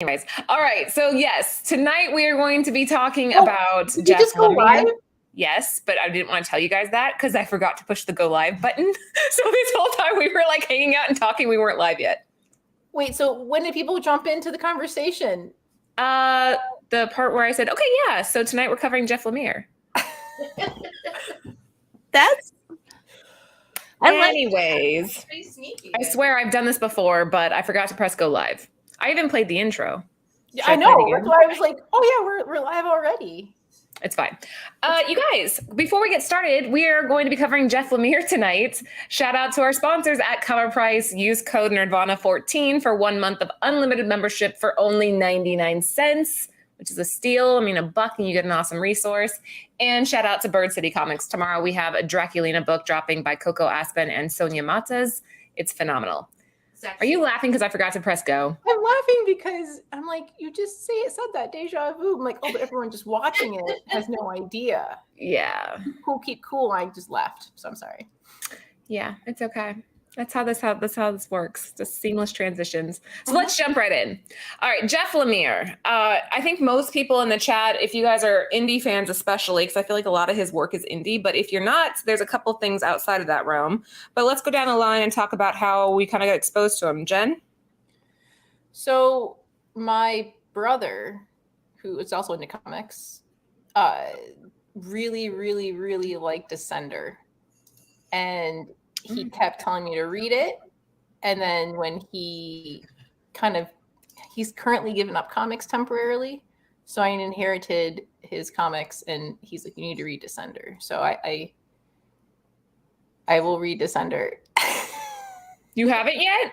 Anyways, all right. So yes, tonight we are going to be talking about did you Jeff just go Lemire. live? Yes, but I didn't want to tell you guys that because I forgot to push the go live button. So this whole time we were like hanging out and talking, we weren't live yet. Wait, so when did people jump into the conversation? The part where I said, okay, yeah, so tonight we're covering Jeff Lemire. That's Anyways, pretty sneaky. I swear I've done this before, but I forgot to press go live. I even played the intro. I know. That's why I was like, oh yeah, we're live already. It's fine. You guys, before we get started, we are going to be covering Jeff Lemire tonight. Shout out to our sponsors at Cover Price. Use code Nerdvana14 for 1 month of unlimited membership for only 99 cents, which is a steal. I mean, $1 and you get an awesome resource. And shout out to Bird City Comics. Tomorrow we have a Draculina book dropping by Coco Aspen and Sonia Matas. It's phenomenal. Are you laughing because I forgot to press go? I'm laughing because I'm like, you just said that deja vu. I'm like, oh, but everyone just watching it has no idea. Yeah. Cool, keep cool. I just left, so I'm sorry. Yeah, it's okay. That's how this works. Just seamless transitions. So let's jump right in. All right, Jeff Lemire. I think most people in the chat, if you guys are indie fans especially, because I feel like a lot of his work is indie, but if you're not, there's a couple things outside of that realm. But let's go down the line and talk about how we kind of got exposed to him. Jen? So my brother, who is also into comics, really, really, really liked Descender. And he kept telling me to read it. And then when he's currently given up comics temporarily. So I inherited his comics and he's like, you need to read Descender. So I will read Descender. You haven't yet?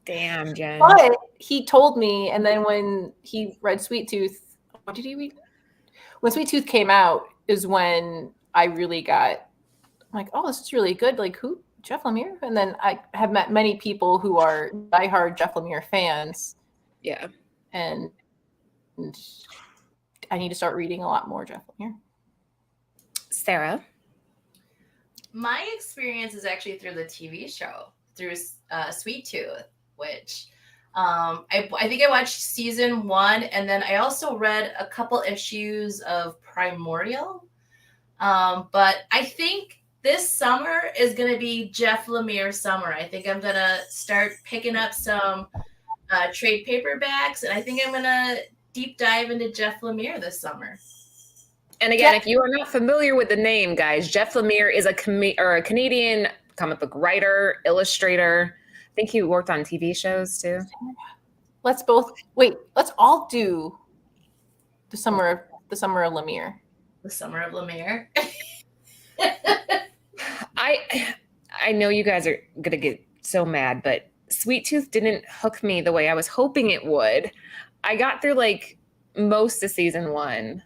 Damn, Jen. But he told me, and then when he read Sweet Tooth, what did he read? When Sweet Tooth came out is when I really got, I'm like, oh, this is really good. Like, who? Jeff Lemire? And then I have met many people who are diehard Jeff Lemire fans. Yeah. And I need to start reading a lot more Jeff Lemire. Sarah? My experience is actually through the TV show, through Sweet Tooth, which I think I watched season 1, and then I also read a couple issues of Primordial. But I think this summer is going to be Jeff Lemire summer. I think I'm going to start picking up some trade paperbacks, and I think I'm going to deep dive into Jeff Lemire this summer. And again, if you are not familiar with the name, guys, Jeff Lemire is a Canadian comic book writer, illustrator. I think he worked on TV shows too. Let's all do the summer of Lemire. The summer of Lemire. I know you guys are gonna get so mad, but Sweet Tooth didn't hook me the way I was hoping it would. I got through like most of season 1,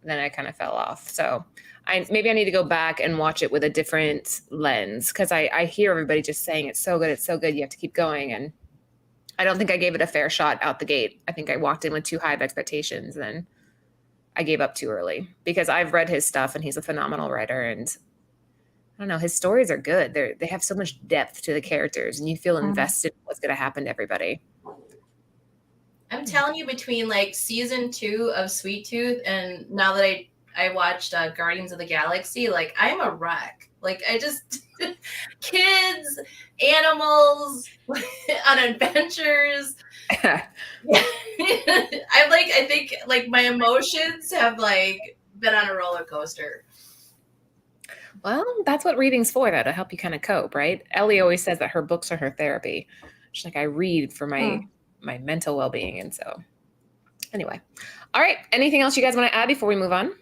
then I kind of fell off. So maybe I need to go back and watch it with a different lens, because I hear everybody just saying it's so good, you have to keep going, and I don't think I gave it a fair shot out the gate. I think I walked in with too high of expectations, and then I gave up too early, because I've read his stuff and he's a phenomenal writer, and I don't know, his stories are good. They have so much depth to the characters, and you feel invested in what's going to happen to everybody. I'm telling you, between like season 2 of Sweet Tooth and now that I watched Guardians of the Galaxy, like I'm a wreck. Like I just kids, animals on adventures. I think like my emotions have like been on a roller coaster. Well, that's what reading's for, though, to help you kind of cope, right? Ellie always says that her books are her therapy. She's like, I read for my mental well-being. And so anyway. All right. Anything else you guys want to add before we move on?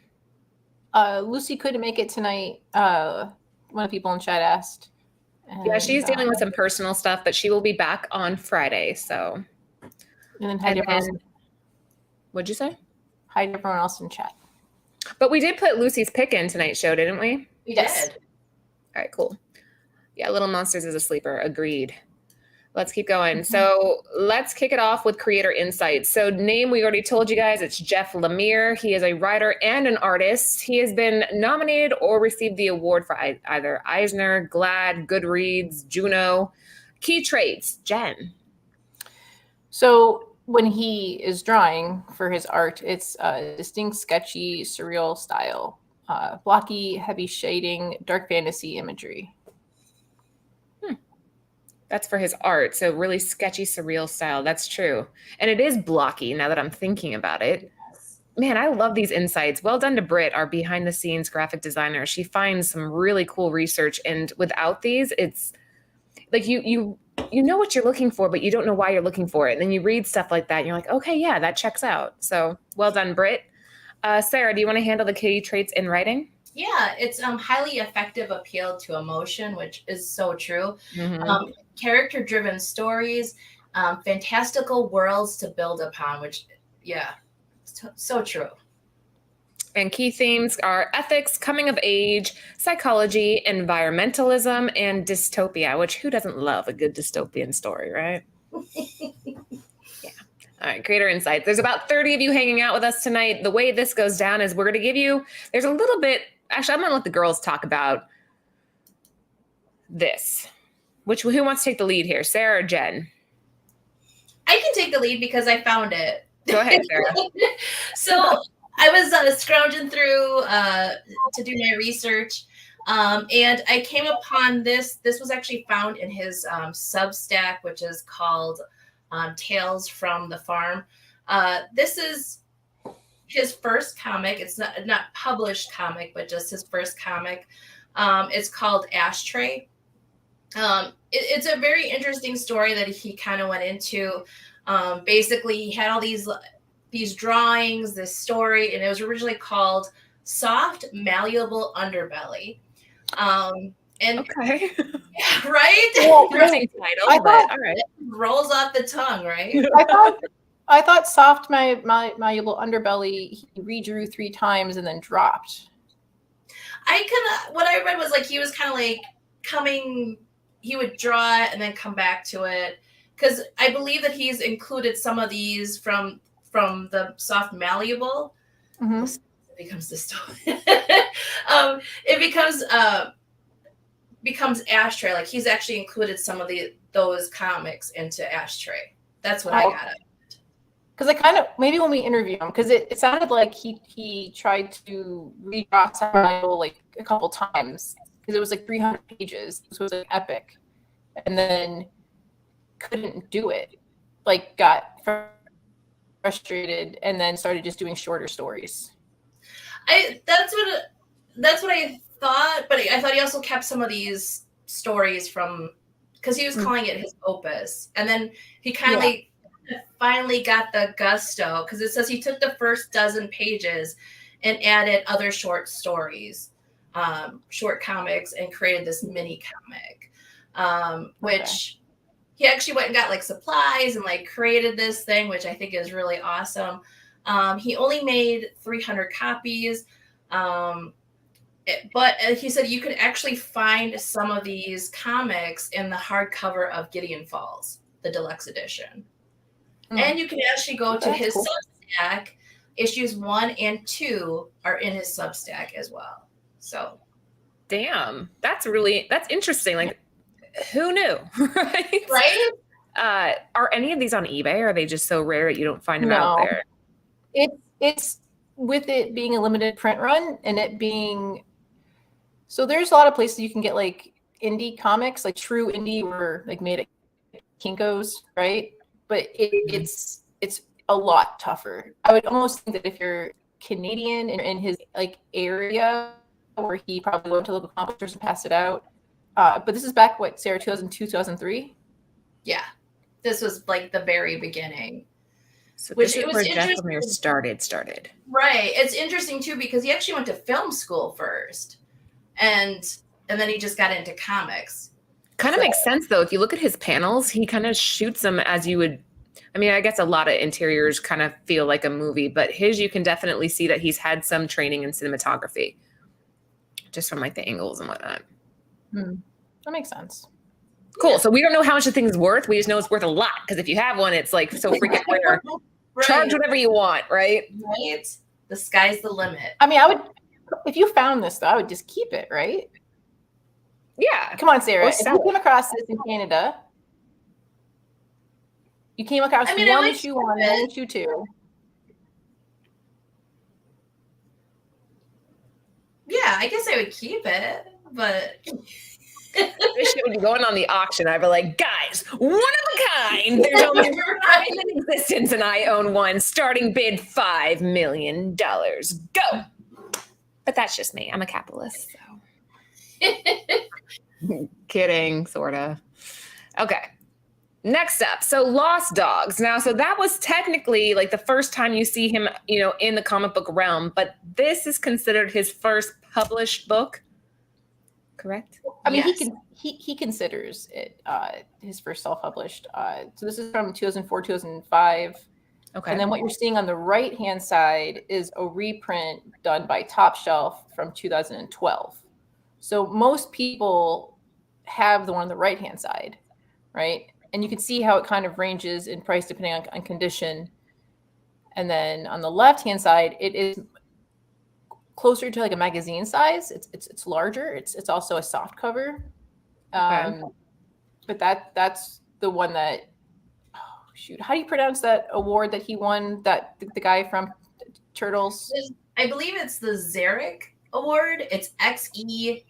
Lucy couldn't make it tonight. One of the people in chat asked. Yeah, she's dealing with some personal stuff, but she will be back on Friday. So. And then what'd you say? Hi to everyone else in chat. But we did put Lucy's pick in tonight's show, didn't we? We did. All right, cool. Yeah, Little Monsters is a sleeper. Agreed. Let's keep going. So let's kick it off with creator insights. So name, we already told you guys, it's Jeff Lemire. He is a writer and an artist. He has been nominated or received the award for either Eisner, GLAAD, Goodreads, Juno. Key traits, Jen. So when he is drawing for his art, it's a distinct, sketchy, surreal style, blocky, heavy shading, dark fantasy imagery. That's for his art. So really sketchy, surreal style. That's true. And it is blocky now that I'm thinking about it. Man, I love these insights. Well done to Britt, our behind the scenes graphic designer. She finds some really cool research. And without these, it's like you know what you're looking for, but you don't know why you're looking for it. And then you read stuff like that and you're like, okay, yeah, that checks out. So well done, Britt. Sarah, do you want to handle the key traits in writing? Yeah, it's highly effective appeal to emotion, which is so true. Mm-hmm. Character-driven stories, fantastical worlds to build upon, which, yeah, so true. And key themes are ethics, coming of age, psychology, environmentalism, and dystopia, which who doesn't love a good dystopian story, right? Yeah. All right, creator insights. There's about 30 of you hanging out with us tonight. The way this goes down is we're going to give you, there's a little bit, actually, I'm going to let the girls talk about this. Who wants to take the lead here, Sarah or Jen? I can take the lead because I found it. Go ahead, Sarah. So I was scrounging through to do my research, and I came upon this. This was actually found in his Substack, which is called Tales from the Farm. This is his first comic. It's not published comic, but just his first comic. It's called Ashtray. It's a very interesting story that he kind of went into. Basically, he had all these drawings, this story, and it was originally called Soft, Malleable Underbelly. And okay. Yeah, right? Well, interesting title, but all right. It rolls off the tongue, right? I thought soft, malleable underbelly, he redrew 3 times and then dropped. What I read was like he was kind of like he would draw it and then come back to it. Because I believe that he's included some of these from the soft malleable. Mm-hmm. It becomes dystopian. It becomes Ashtray. Like he's actually included some of those comics into Ashtray. That's what I got out of it. Because I kind of, maybe when we interviewed him, because it sounded like he tried to redraw soft malleable like a couple times. Because it was like 300 pages. This was like epic. And then couldn't do it. Like got frustrated and then started just doing shorter stories. That's what I thought, but I thought he also kept some of these stories from, because he was calling it his opus, and then he kind of like finally got the gusto, because it says he took the first dozen pages and added other short stories, short comics, and created this mini comic, which he actually went and got like supplies and like created this thing, which I think is really awesome. He only made 300 copies. But he said you could actually find some of these comics in the hardcover of Gideon Falls, the deluxe edition. And you can actually go to his Substack. Issues 1 and 2 are in his Substack as well. So, damn, that's interesting. Like, who knew, right? Right? Are any of these on eBay? Or are they just so rare that you don't find them out there? It's with it being a limited print run and it being, so there's a lot of places you can get like indie comics, like true indie were like made at Kinko's, right? But it's a lot tougher. I would almost think that if you're Canadian and in his like area where he probably went to local comic stores and passed it out. But this is back, what, Sarah, 2002, 2003? Yeah. This was like the very beginning. So this is where Jeff Lemire started. Right. It's interesting too, because he actually went to film school first. And then he just got into comics. Kind of makes sense though. If you look at his panels, he kind of shoots them as you would. I mean, I guess a lot of interiors kind of feel like a movie, but his, you can definitely see that he's had some training in cinematography just from like the angles and whatnot. That makes sense. Cool. Yeah. So we don't know how much the thing is worth. We just know it's worth a lot. Because if you have one, it's like so freaking rare. Right. Charge whatever you want, right? Right. The sky's the limit. I mean, I would, if you found this though, I would just keep it, right? Yeah. Come on, Sarah. If you came across this in Canada, You came across I one would issue keep one, it. one issue two. Yeah, I guess I would keep it, but This shit would be going on the auction. I'd be like, guys, one of a kind. There's only Right. one in existence, and I own one. Starting bid $5 million. Go. But that's just me. I'm a capitalist. So. Kidding, sorta. Okay. Next up, so Lost Dogs. Now, so that was technically like the first time you see him, in the comic book realm, but this is considered his first published book, correct? I mean, Yes. he considers it his first self-published. So this is from 2004, 2005. Okay. And then what you're seeing on the right-hand side is a reprint done by Top Shelf from 2012. So most people have the one on the right-hand side, right? And you can see how it kind of ranges in price depending on condition. And then on the left-hand side, it is closer to like a magazine size. It's larger. It's also a soft cover. Okay. But that's the one that, oh shoot, how do you pronounce that award that he won? That the guy from Turtles? I believe it's the Xeric Award. It's XERIC.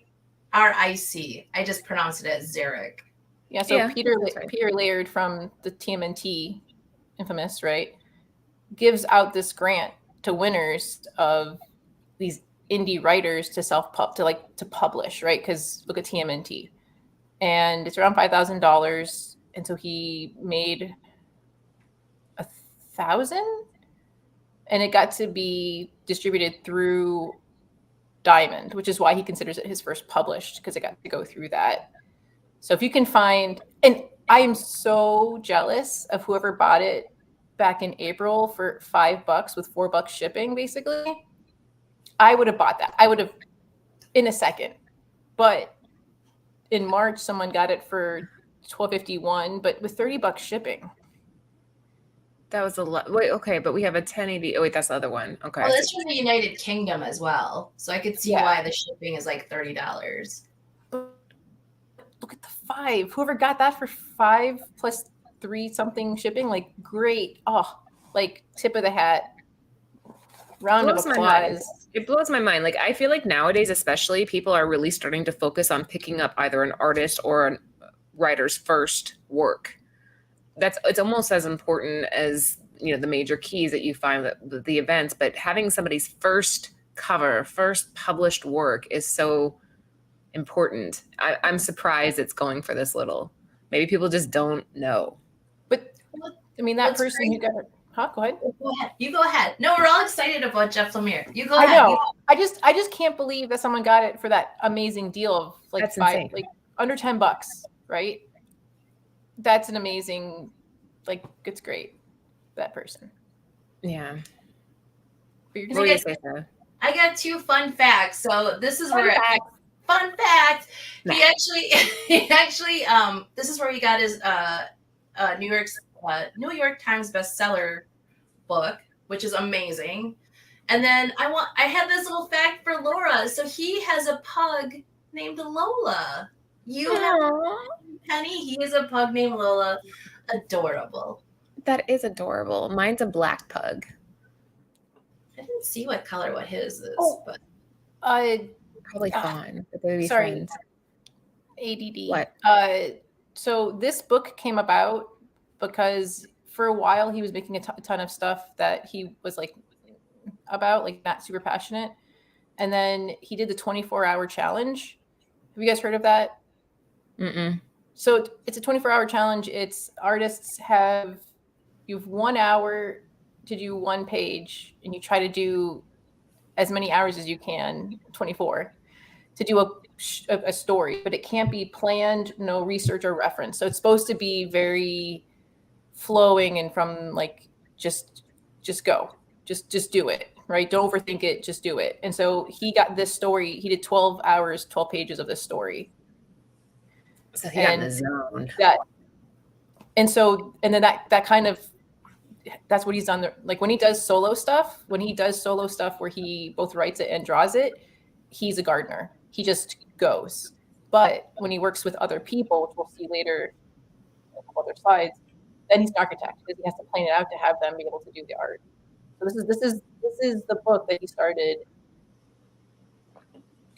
I just pronounced it as Xeric. Yeah, so Yeah, Peter that's right. Peter Laird from the TMNT, infamous, right, gives out this grant to winners of these indie writers to publish, right? Because look at TMNT, and it's around $5,000, and so he made 1,000, and it got to be distributed through Diamond, which is why he considers it his first published, because it got to go through that. So if you can find, and I am so jealous of whoever bought it back in April for $5 with $4 shipping, basically. I would have bought that. I would have in a second. But in March, someone got it for $12.51, but with $30 shipping. That was a lot. Wait, okay, but we have a 1080. Oh, wait, that's the other one. Okay. Well, it's from the United Kingdom as well, so I could see why the shipping is like $30. Look at the 5. Whoever got that for 5 plus 3 something shipping, like great. Oh, like tip of the hat. Round of applause. It blows my mind. Like I feel like nowadays, especially, people are really starting to focus on picking up either an artist or a writer's first work. It's almost as important as the major keys that you find the events, but having somebody's first cover, first published work is so important. I'm surprised it's going for this little. Maybe people just don't know. But I mean, that person who got it. Huh? Go ahead. Go ahead. You go ahead. No, we're all excited about Jeff Lemire. You go I ahead. know. I just can't believe that someone got it for that amazing deal of like That's $5, insane. like under $10, right? That's an amazing, like it's great. That person. Yeah. But you're What were you gonna say? I got 2 fun facts. So this is Fun where fact. fun fact. Nah. He actually this is where he got his New York Times bestseller book, which is amazing. And then I had this little fact for Laura. So he has a pug named Lola. You have Penny. He is a pug named Lola. Adorable. That is adorable. Mine's a black pug. I didn't see what his is, but Probably fawn. The baby sorry. friends. ADD. What? So this book came about because for a while he was making a ton of stuff that he was like about, like not super passionate. And then he did the 24-hour challenge. Have you guys heard of that? Mm-mm. So it's a 24-hour challenge. It's artists you have 1 hour to do 1 page, and you try to do as many hours as you can, 24, to do a story, but it can't be planned, no research or reference. So it's supposed to be very flowing and from like just go, just do it, right? Don't overthink it, just do it. And so he got this story. He did 12 hours, 12 pages of this story. So he got in the zone. And then that kind of, that's what he's done. Like when he does solo stuff where he both writes it and draws it, he's a gardener. He just goes. But when he works with other people, which we'll see later, a couple other slides, then he's an architect because he has to plan it out to have them be able to do the art. So this is the book that he started.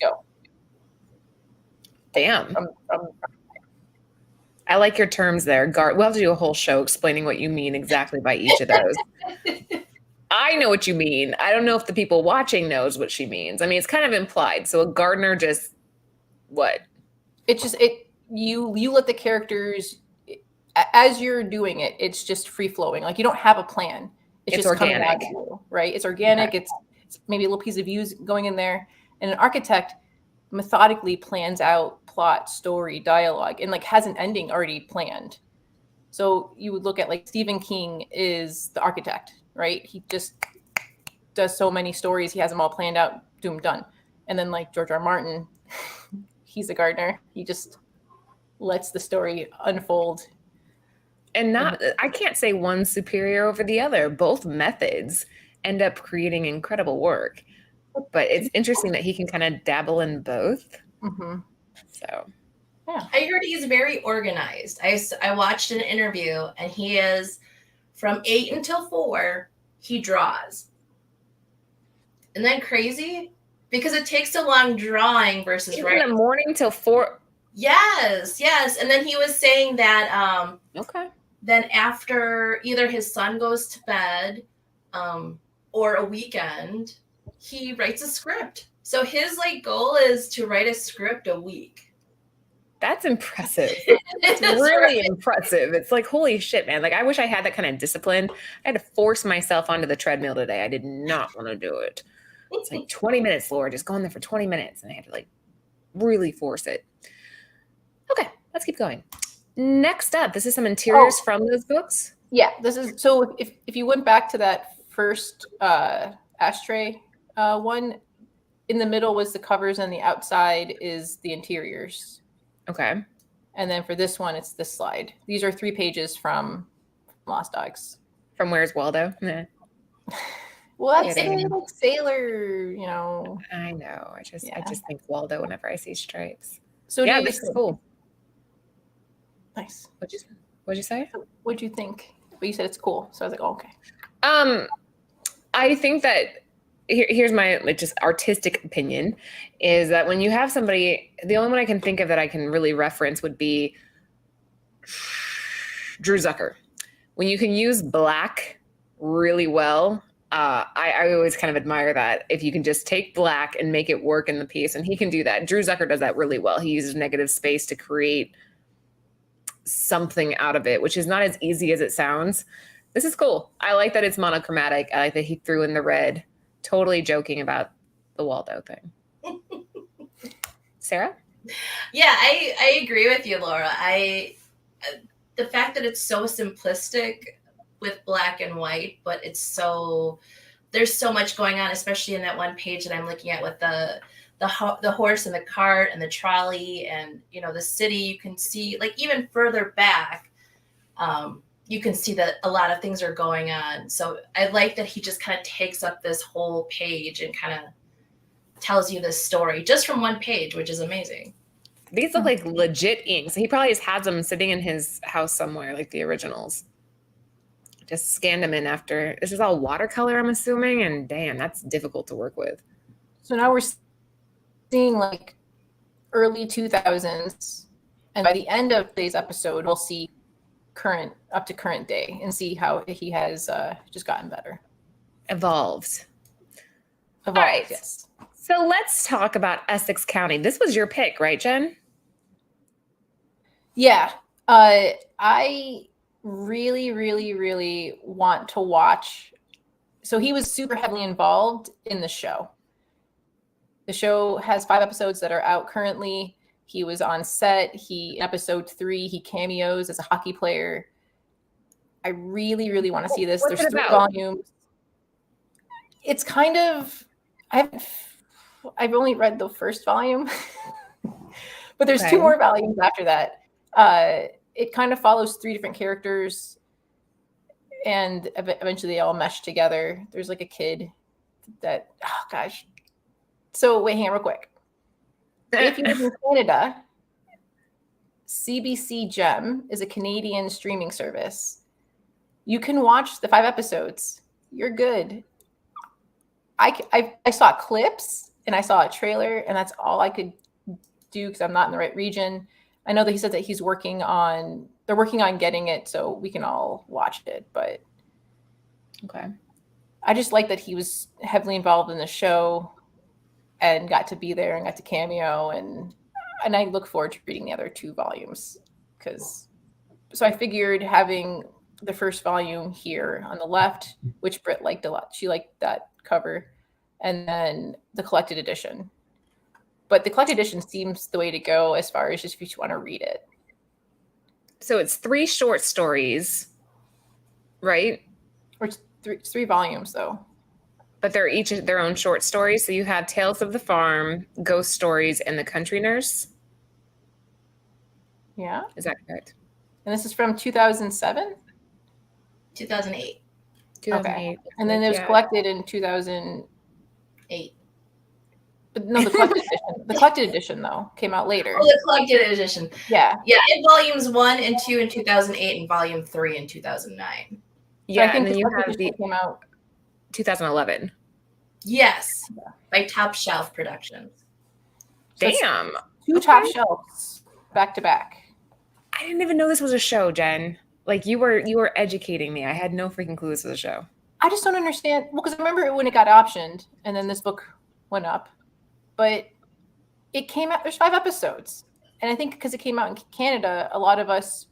Go. Damn. From I like your terms there. We'll have to do a whole show explaining what you mean exactly by each of those. I know what you mean. I don't know if the people watching knows what she means. I mean, it's kind of implied. So a gardener just what? You let the characters, as you're doing it, it's just free flowing. Like you don't have a plan. It's just organic, coming out of you, right? It's organic. Okay. It's maybe a little piece of views going in there. And an architect methodically plans out plot, story, dialogue, and like has an ending already planned. So you would look at like Stephen King is the architect, right? He just does so many stories. He has them all planned out, doom, done. And then like George R. R. Martin, he's a gardener. He just lets the story unfold. And I can't say one's superior over the other. Both methods end up creating incredible work. But it's interesting that he can kind of dabble in both. Mm-hmm. So, yeah. I heard he's very organized. I watched an interview, and he is from 8 until 4, he draws. Isn't that crazy? Because it takes so long drawing versus writing. In the morning till 4. Yes. And then he was saying that okay. Then after either his son goes to bed or a weekend, he writes a script. So his like goal is to write a script a week. That's impressive. It's really impressive. It's like, holy shit, man. Like, I wish I had that kind of discipline. I had to force myself onto the treadmill today. I did not want to do it. It's like 20 minutes, Laura. Just go in there for 20 minutes. And I had to like really force it. Okay, let's keep going. Next up, this is some interiors from those books. Yeah, this is, so if you went back to that first ashtray one, in the middle was the covers and the outside is the interiors. Okay. And then for this one, it's this slide. These are 3 pages from Lost Dogs. From Where's Waldo? Nah. Well, that's like sailor, you know. I know. I just think Waldo whenever I see stripes. So yeah, this is cool. Nice. What'd you say? What'd you think? But you said it's cool. So I was like, oh, okay. I think that here's my like just artistic opinion is that when you have somebody, the only one I can think of that I can really reference would be Drew Zucker. When you can use black really well, I always kind of admire that. If you can just take black and make it work in the piece, and he can do that. Drew Zucker does that really well. He uses negative space to create something out of it, which is not as easy as it sounds. This is cool. I like that it's monochromatic. I like that he threw in the red. Totally joking about the Waldo thing. Sarah? Yeah, I agree with you, Laura. The fact that it's so simplistic with black and white, but there's so much going on, especially in that one page that I'm looking at with the horse and the cart and the trolley and, you know, the city. You can see, like, even further back, you can see that a lot of things are going on. So I like that he just kind of takes up this whole page and kind of tells you this story just from one page, which is amazing. These look like legit inks. He probably just has them sitting in his house somewhere, like the originals. Just scanned them in after. This is all watercolor, I'm assuming, and damn, that's difficult to work with. So now we're seeing like early 2000s, and by the end of today's episode, we'll see up to current day and see how he has just gotten better. Evolved. All right. Yes. So let's talk about Essex County. This was your pick, right, Jen? Yeah. I really, really, really want to watch. So he was super heavily involved in the show. The show has 5 episodes that are out currently. He was on set. In episode 3, he cameos as a hockey player. I really, really want to see this. What's There's 3 volumes. It's kind of, I've only read the first volume, but there's 2 more volumes after that. It kind of follows 3 different characters, and eventually they all mesh together. There's like a kid that, oh gosh. So wait, hang on real quick. If you live in Canada, CBC Gem is a Canadian streaming service. You can watch the 5 episodes. You're good. I saw clips and I saw a trailer, and that's all I could do because I'm not in the right region. I know that he said that they're working on getting it so we can all watch it, but Okay. I just like that he was heavily involved in the show and got to be there and got to cameo, and I look forward to reading the other 2 volumes so I figured having the first volume here on the left, which Britt liked a lot. She liked that cover, and then the collected edition. But the collected edition seems the way to go as far as just if you want to read it. So it's 3 short stories, right? Or it's 3 volumes, though. But they're each their own short stories. So you have Tales of the Farm, Ghost Stories, and The Country Nurse. Yeah. Is that correct? And this is from 2007? 2008. 2008. And then it was collected in 2008. But no, the collected edition, though, came out later. Oh, the collected edition. Yeah. Yeah, in volumes 1 and 2 in 2008 and volume 3 in 2009. Yeah, So I think and then you have the came out 2011. Yes, by Top Shelf Productions. So it's Damn. 2 top shelves back to back. I didn't even know this was a show, Jen. Like you were educating me. I had no freaking clue this was a show. I just don't understand. Well, because I remember when it got optioned and then this book went up, but it came out, there's 5 episodes. And I think because it came out in Canada, a lot of us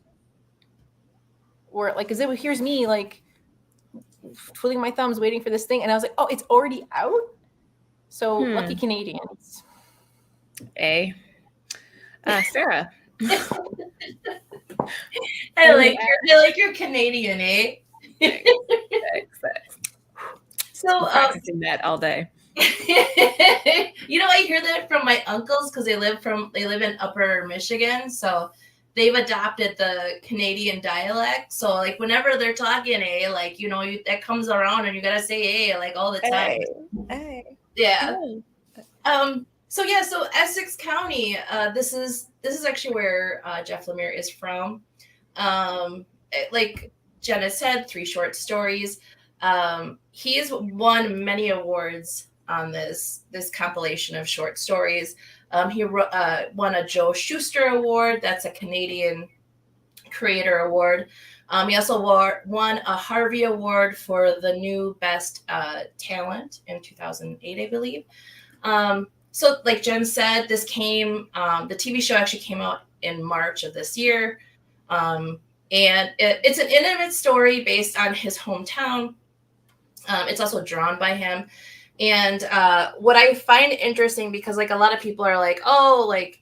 were like, here's me like twiddling my thumbs waiting for this thing. And I was like, oh, it's already out? So lucky Canadians. Sarah. I like your Canadian, eh? So practicing that all day. You know, I hear that from my uncles because they live in Upper Michigan, so they've adopted the Canadian dialect. So like whenever they're talking, like that comes around and you gotta say like all the time. Yeah. So Essex County. This is actually where Jeff Lemire is from. Like Jenna said, 3 short stories. He's won many awards on this compilation of short stories. He won a Joe Shuster Award. That's a Canadian Creator Award. He also won a Harvey Award for the new Best Talent in 2008, I believe. So like Jen said, the TV show actually came out in March of this year. And it's an intimate story based on his hometown. It's also drawn by him. And what I find interesting, because like a lot of people are like, oh, like,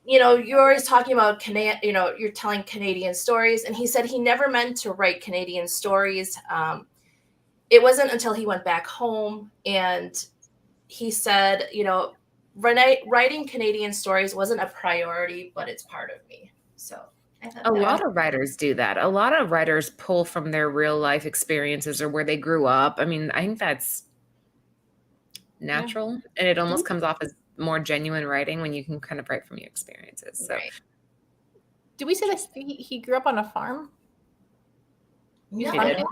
you're always talking about you're telling Canadian stories. And he said he never meant to write Canadian stories. It wasn't until he went back home, and he said, writing Canadian stories wasn't a priority, but it's part of me. So a lot of writers do that. A lot of writers pull from their real life experiences or where they grew up. I mean, I think that's natural, and it almost comes off as more genuine writing when you can kind of write from your experiences. So, right. Did we say that he grew up on a farm? No,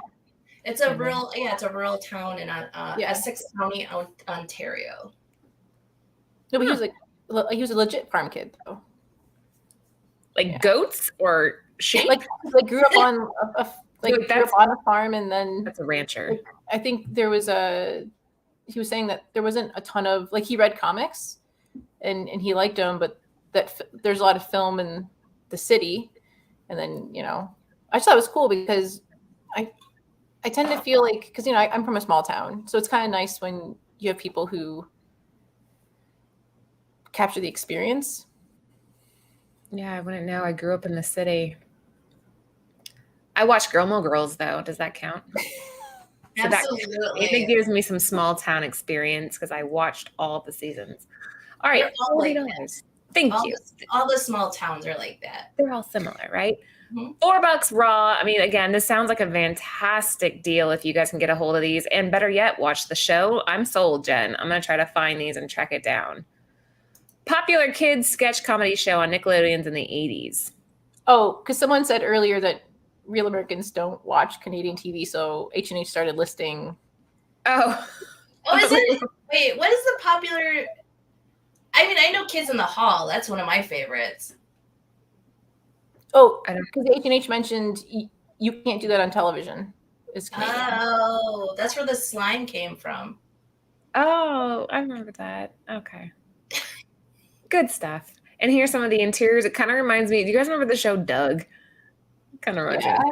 it's a rural town in Essex County, Ontario. No, but he was a legit farm kid though. Like goats or sheep? Like grew up on grew up on a farm, and then that's a rancher. I think there was he was saying that there wasn't a ton of, like, he read comics and he liked them, but that there's a lot of film in the city. And then, I just thought it was cool because I tend to feel like, because, I'm from a small town, so it's kind of nice when you have people who capture the experience. Yeah, I wouldn't know. I grew up in the city. I watched Gilmore Girls, though. Does that count? So Absolutely. It gives me some small town experience because I watched all the seasons. All right, $40. Thank you. All the small towns are like that. They're all similar, right? Mm-hmm. $4 raw. I mean, again, this sounds like a fantastic deal if you guys can get a hold of these. And better yet, watch the show. I'm sold, Jen. I'm going to try to find these and track it down. Popular kids sketch comedy show on Nickelodeon's in the 80s. Oh, because someone said earlier that real Americans don't watch Canadian TV, so H&H started listing. Oh. Oh, is it? Wait, what is the popular? I mean, I know Kids in the Hall. That's one of my favorites. Oh, I don't- because H&H mentioned you can't do that on television. It's Canadian. Oh, that's where the slime came from. Oh, I remember that. Okay. Good stuff. And here's some of the interiors. It kind of reminds me. Do you guys remember the show Doug? Kind of reminds me of Doug.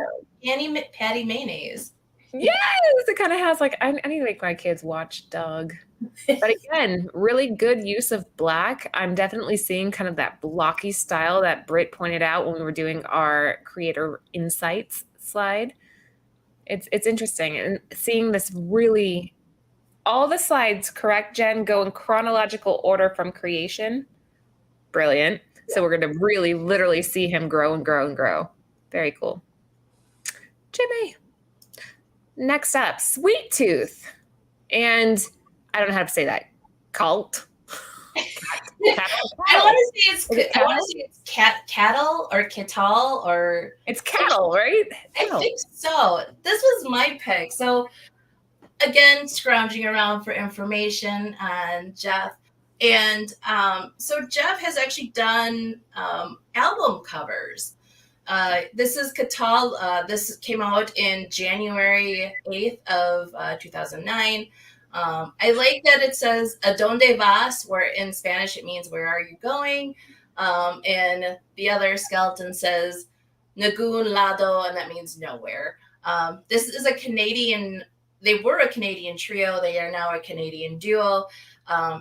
Patty Mayonnaise. Yes, it kind of has like I need to make my kids watch Doug. But again, really good use of black. I'm definitely seeing kind of that blocky style that Britt pointed out when we were doing our creator insights slide. It's interesting and seeing this really all the slides, correct, Jen, go in chronological order from creation. Brilliant. So we're going to really literally see him grow and grow and grow. Very cool. Jimmy. Next up, Sweet Tooth. And I don't know how to say that. Cult. I want to say it's cattle or cattle or it's cattle, right? I think so. This was my pick. So again, scrounging around for information on Jeff. And so Jeff has actually done album covers. This is Catal. This came out in January 8th of 2009. I like that it says "A donde vas," where in Spanish it means "Where are you going?" And the other skeleton says "Nagun lado," and that means nowhere. This is a Canadian. They were a Canadian trio. They are now a Canadian duo.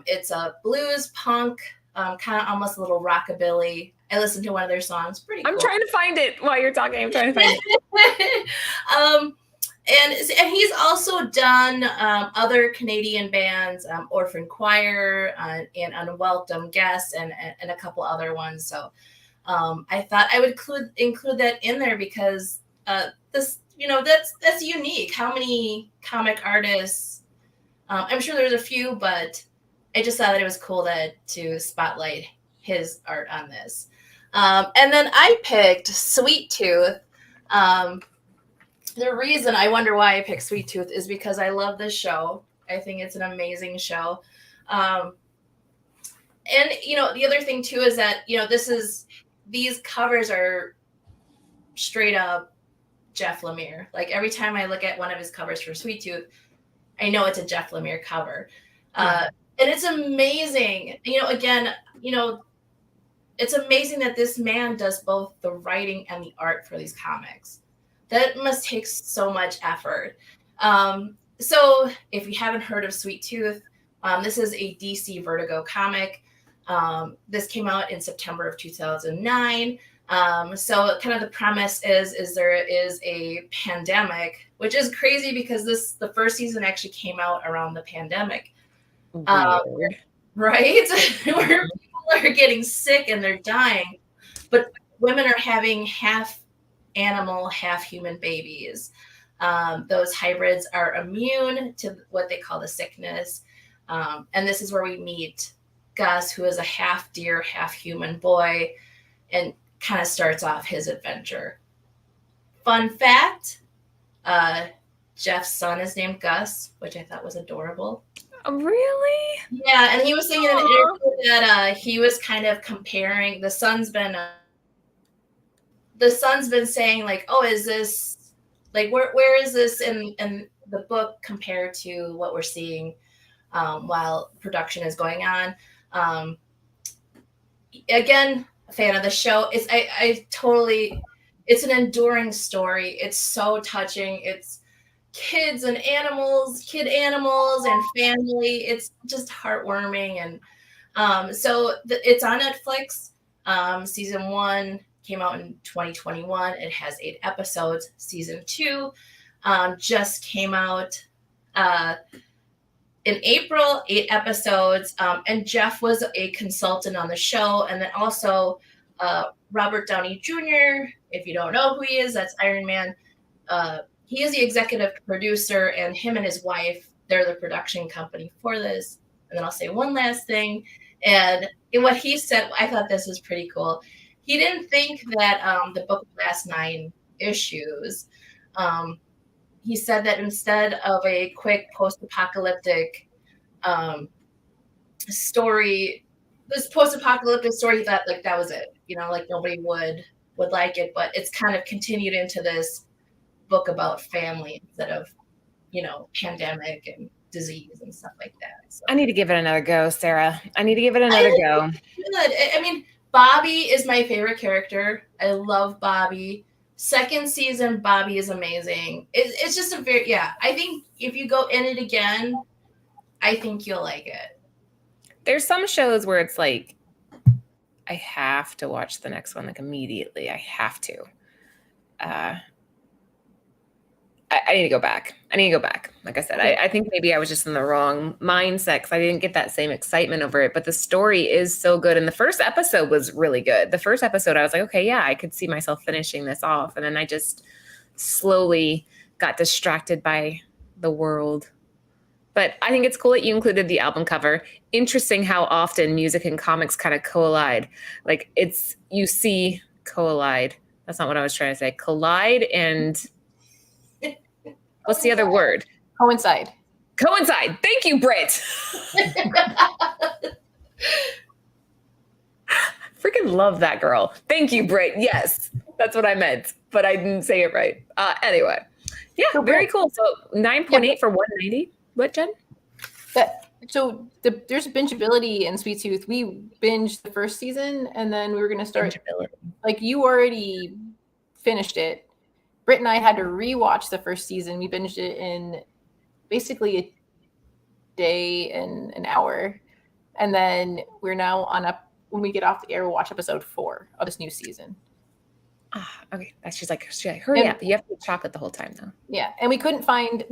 It's a blues punk, kind of almost a little rockabilly. I listened to one of their songs. Pretty cool. I'm trying to find it while you're talking. I'm trying to find it. And he's also done other Canadian bands, Orphan Choir and Unwelcome Guests and a couple other ones. So I thought I would include that in there because this, that's unique. How many comic artists? I'm sure there's a few, but I just thought that it was cool to spotlight his art on this. And then I picked Sweet Tooth. The reason I wonder why I picked Sweet Tooth is because I love this show. I think it's an amazing show. And, the other thing too is that, these covers are straight up Jeff Lemire. Like every time I look at one of his covers for Sweet Tooth, I know it's a Jeff Lemire cover. And it's amazing. It's amazing that this man does both the writing and the art for these comics. That must take so much effort. So if you haven't heard of Sweet Tooth, this is a DC Vertigo comic. This came out in September of 2009. So kind of the premise is there is a pandemic, which is crazy because the first season actually came out around the pandemic. Right? Where people are getting sick and they're dying, but women are having half animal, half human babies. Those hybrids are immune to what they call the sickness. And this is where we meet Gus, who is a half deer, half human boy, and kind of starts off his adventure. Fun fact, Jeff's son is named Gus, which I thought was adorable. Oh, really? Yeah, and he was saying in an interview that he was kind of comparing, the son's been saying like, oh, is this like where is this in the book compared to what we're seeing while production is going on? Again, a fan of the show. It's an enduring story. It's so touching. It's kid animals and family. It's just heartwarming. And so it's on Netflix. Season 1 came out in 2021. It has 8 episodes. Season 2 just came out in April, 8 episodes. And Jeff was a consultant on the show. And then also Robert Downey Jr., if you don't know who he is, that's Iron Man. He is the executive producer, and him and his wife, they're the production company for this. And then I'll say one last thing. And in what he said, I thought this was pretty cool. He didn't think that the book would last 9 issues. He said that instead of a quick post-apocalyptic story, this post-apocalyptic story, he thought like that was it. Like nobody would like it, but it's kind of continued into this book about family instead of, pandemic and disease and stuff like that. So. I need to give it another go, Sarah. I need to give it another go. Good. I mean, Bobby is my favorite character. I love Bobby. Second season, Bobby is amazing. It's just I think if you go in it again, I think you'll like it. There's some shows where it's like, I have to watch the next one like immediately. I have to. I need to go back. Like I said, I think maybe I was just in the wrong mindset because I didn't get that same excitement over it. But the story is so good. And the first episode was really good. The first episode, I was like, okay, yeah, I could see myself finishing this off. And then I just slowly got distracted by the world. But I think it's cool that you included the album cover. Interesting how often music and comics kind of collide. Like you see collide. That's not what I was trying to say. Collide and... What's the other word? Coincide. Thank you, Britt. Freaking love that girl. Thank you, Britt. Yes, that's what I meant, but I didn't say it right. Anyway, yeah, so very cool. So 9.8 for 190. What, Jen? There's bingeability in Sweet Tooth. We binged the first season, and then we were going to start. Like you already finished it. Britt and I had to rewatch the first season. We binged it in basically a day and an hour. And then we're now when we get off the air, we'll watch episode 4 of this new season. Okay. She's like, hurry up. You have to eat chocolate the whole time though. Yeah. And we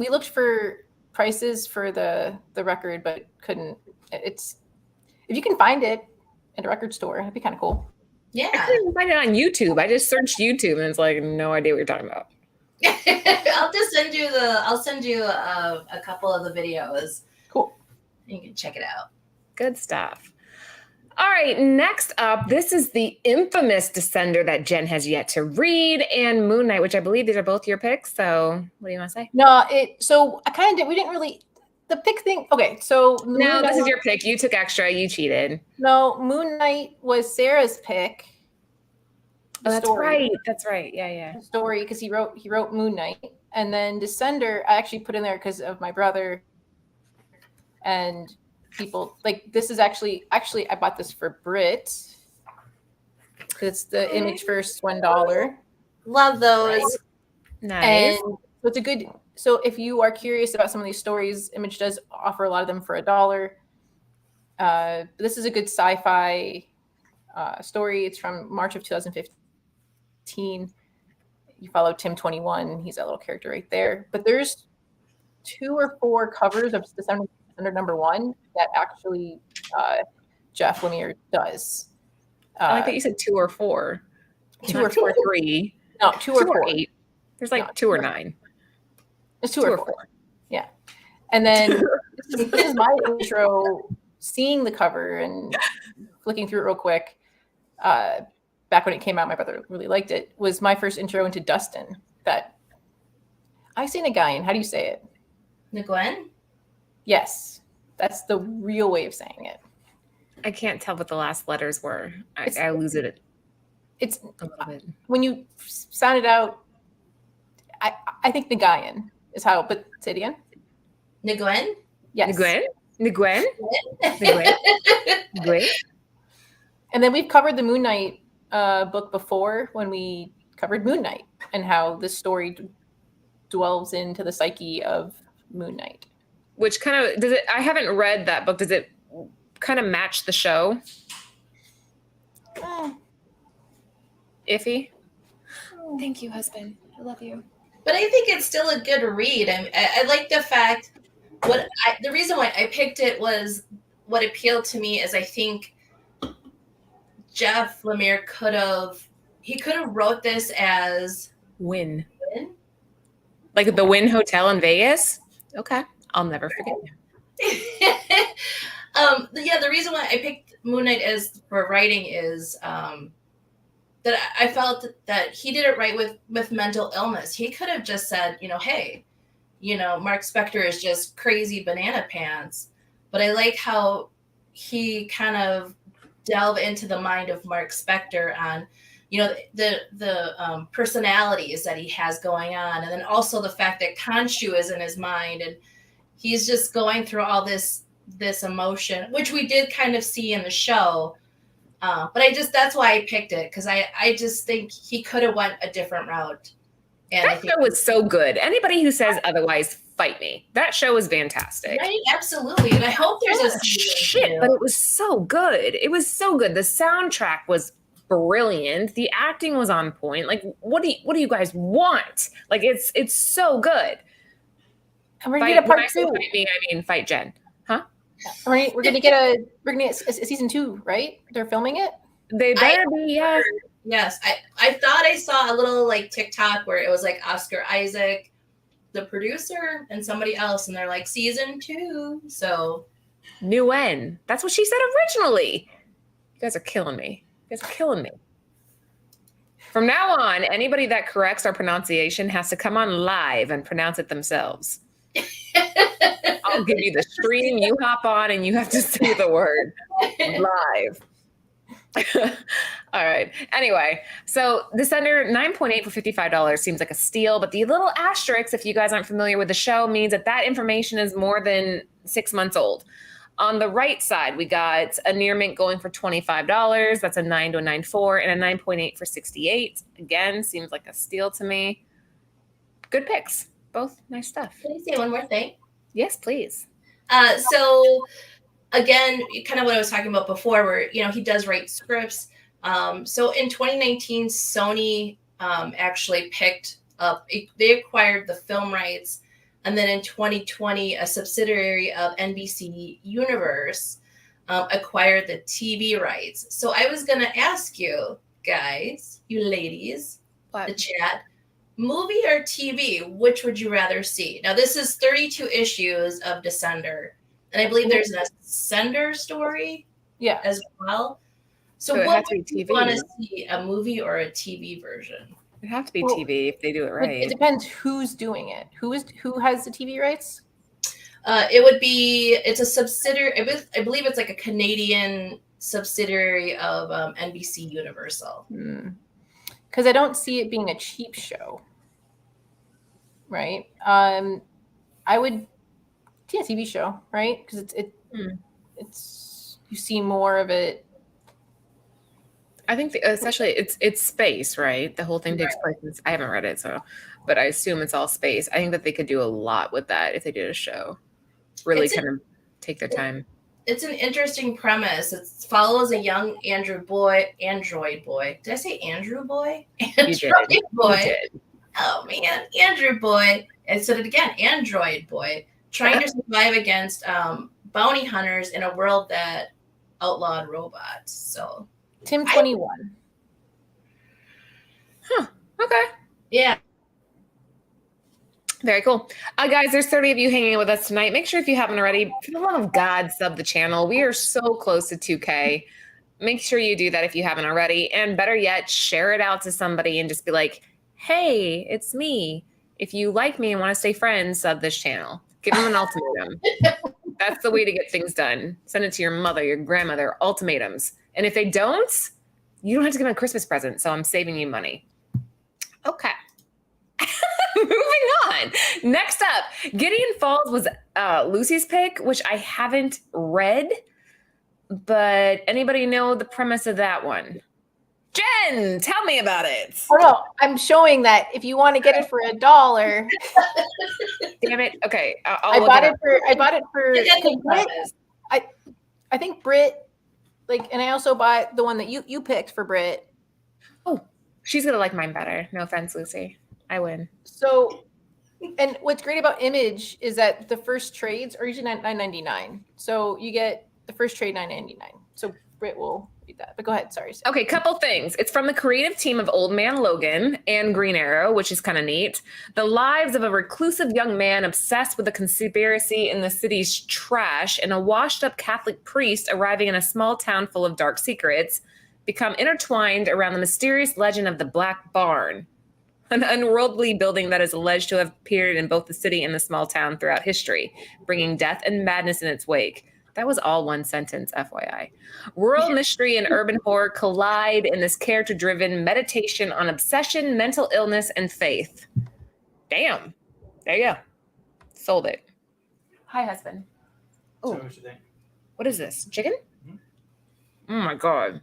looked for prices for the record, but couldn't. If you can find it at a record store, it'd be kind of cool. Yeah, I couldn't even find it on YouTube. I just searched YouTube and it's like no idea what you're talking about. I'll send you a couple of the videos. Cool. You can check it out. Good stuff. All right, next up, this is the infamous Descender that Jen has yet to read, and Moon Knight, which I believe these are both your picks. So what do you want to say? No, so I kind of did. We didn't really. The pick thing. Okay, so no, this is your pick. You took extra. You cheated. No, Moon Knight was Sarah's pick. Oh, that's right. That's right. Yeah. The story, because he wrote Moon Knight, and then Descender I actually put in there because of my brother. And people like this is actually I bought this for Brit. It's the Image First $1. Love those. Nice. And so it's a good. So if you are curious about some of these stories, Image does offer a lot of them for $1. This is a good sci-fi story. It's from March of 2015. You follow Tim 21. He's that little character right there. But there's 2 or 4 covers of Descender #1 that actually JEFF Lemire does. I like that you said 2 or 4. 2 or 4. 3. No, 2 or 4. 8. There's like 2 or 9. It's 2 or 4. Yeah. And then this is my intro, seeing the cover and flicking through it real quick. Back when it came out, my brother really liked it. Was my first intro into Dustin. That I say Nagayan. How do you say it? Nguyen? Yes. That's the real way of saying it. I can't tell what the last letters were. I lose it. It's a little bit. When you sound it out, I think Nagayan is how, but say it again. Nguyen? Yes. Nguyen? And then we've covered the Moon Knight book before when we covered Moon Knight and how this story dwells into the psyche of Moon Knight. Which kind of does it? I haven't read that book. Does it kind of match the show? Iffy. Thank you, husband. I love you. But I think it's still a good read. I like the fact. The reason why I picked it was what appealed to me is I think JEFF Lemire could have wrote this as Wynn. Like the Wynn Hotel in Vegas. Okay. I'll never forget. The reason why I picked Moon Knight as for writing is that I felt that he did it right with mental illness. He could have just said, hey, Mark Spector is just crazy banana pants. But I like how he kind of delve into the mind of Mark Spector on, the personalities that he has going on. And then also the fact that Khonshu is in his mind and he's just going through all this emotion, which we did kind of see in the show. But that's why I picked it, because I just think he could have went a different route. And that show was so good. Anybody who says otherwise, fight me. That show was fantastic. Right, absolutely. And I hope there's a season 2. But it was so good. It was so good. The soundtrack was brilliant. The acting was on point. Like, what do you guys want? Like, it's so good. And we're gonna get a part 2. Fight me, I mean fight Jen. Huh? We're gonna get a season 2, right? They're filming it. They better be, yeah. Yes, I thought I saw a little like TikTok where it was like Oscar Isaac, the producer, and somebody else, and they're like season 2. So New N. That's what she said originally. You guys are killing me. From now on, anybody that corrects our pronunciation has to come on live and pronounce it themselves. I'll give you the stream, you hop on, and you have to say the word live. All right. Anyway, so Descender 9.8 for $55 seems like a steal, but the little asterisk, if you guys aren't familiar with the show, means that information is more than 6 months old. On the right side, we got a near mint going for $25. That's a 9 to a 9.4, and a 9.8 for $68. Again, seems like a steal to me. Good picks. Both nice stuff. Can I say one more thing? Yes, please. So again, kind of what I was talking about before, where, he does write scripts. So in 2019, Sony actually picked up, they acquired the film rights. And then in 2020, a subsidiary of NBC Universe acquired the TV rights. So I was going to ask you guys, you ladies, the chat, movie or TV, which would you rather see? Now, this is 32 issues of Descender. And I believe there's an Ascender story as well. So what would you want to see, a movie or a TV version? It'd have to be TV if they do it right. It depends who's doing it. Who has the TV rights? It's a subsidiary. I believe it's like a Canadian subsidiary of NBC Universal. Because I don't see it being a cheap show. Right? I would see a TV show, right? Because it's you see more of it. I think especially it's space, right? The whole thing takes place. I haven't read it, but I assume it's all space. I think that they could do a lot with that if they did a show. Really kind of take their time. It's an interesting premise. It follows a young android boy. Did I say Andrew boy? Android boy. You did. Oh man, Andrew boy. I said it again. Android boy trying to survive against bounty hunters in a world that outlawed robots. So. Tim 21. Okay. Yeah. Very cool. Guys, there's 30 of you hanging with us tonight. Make sure if you haven't already, for the love of God, sub the channel. We are so close to 2K. Make sure you do that if you haven't already. And better yet, share it out to somebody and just be like, hey, it's me. If you like me and want to stay friends, sub this channel. Give them an ultimatum. That's the way to get things done. Send it to your mother, your grandmother, ultimatums. And if they don't, you don't have to give them a Christmas present. So I'm saving you money. Okay. Moving on. Next up, Gideon Falls was Lucy's pick, which I haven't read. But anybody know the premise of that one? Jen, tell me about it. Oh no, I'm showing that if you want to get it for $1. Damn it. Okay. I bought it for I think Britt. And I also bought the one that you picked for Britt. Oh, she's gonna like mine better. No offense, Lucy. I win. So, and what's great about Image is that the first trades are usually $9.99. So you get the first trade $9.99. So Britt will read that. But go ahead. Sorry. Okay, couple things. It's from the creative team of Old Man Logan and Green Arrow, which is kind of neat. The lives of a reclusive young man obsessed with a conspiracy in the city's trash and a washed-up Catholic priest arriving in a small town full of dark secrets. become intertwined around the mysterious legend of the Black Barn, an unworldly building that is alleged to have appeared in both the city and the small town throughout history, bringing death and madness in its wake. That was all one sentence, FYI. Rural mystery and urban horror collide in this character-driven meditation on obsession, mental illness, and faith. Damn. There you go. Sold it. Hi, husband. So Oh, what you think? what is this? Chicken? Mhm. Oh my God.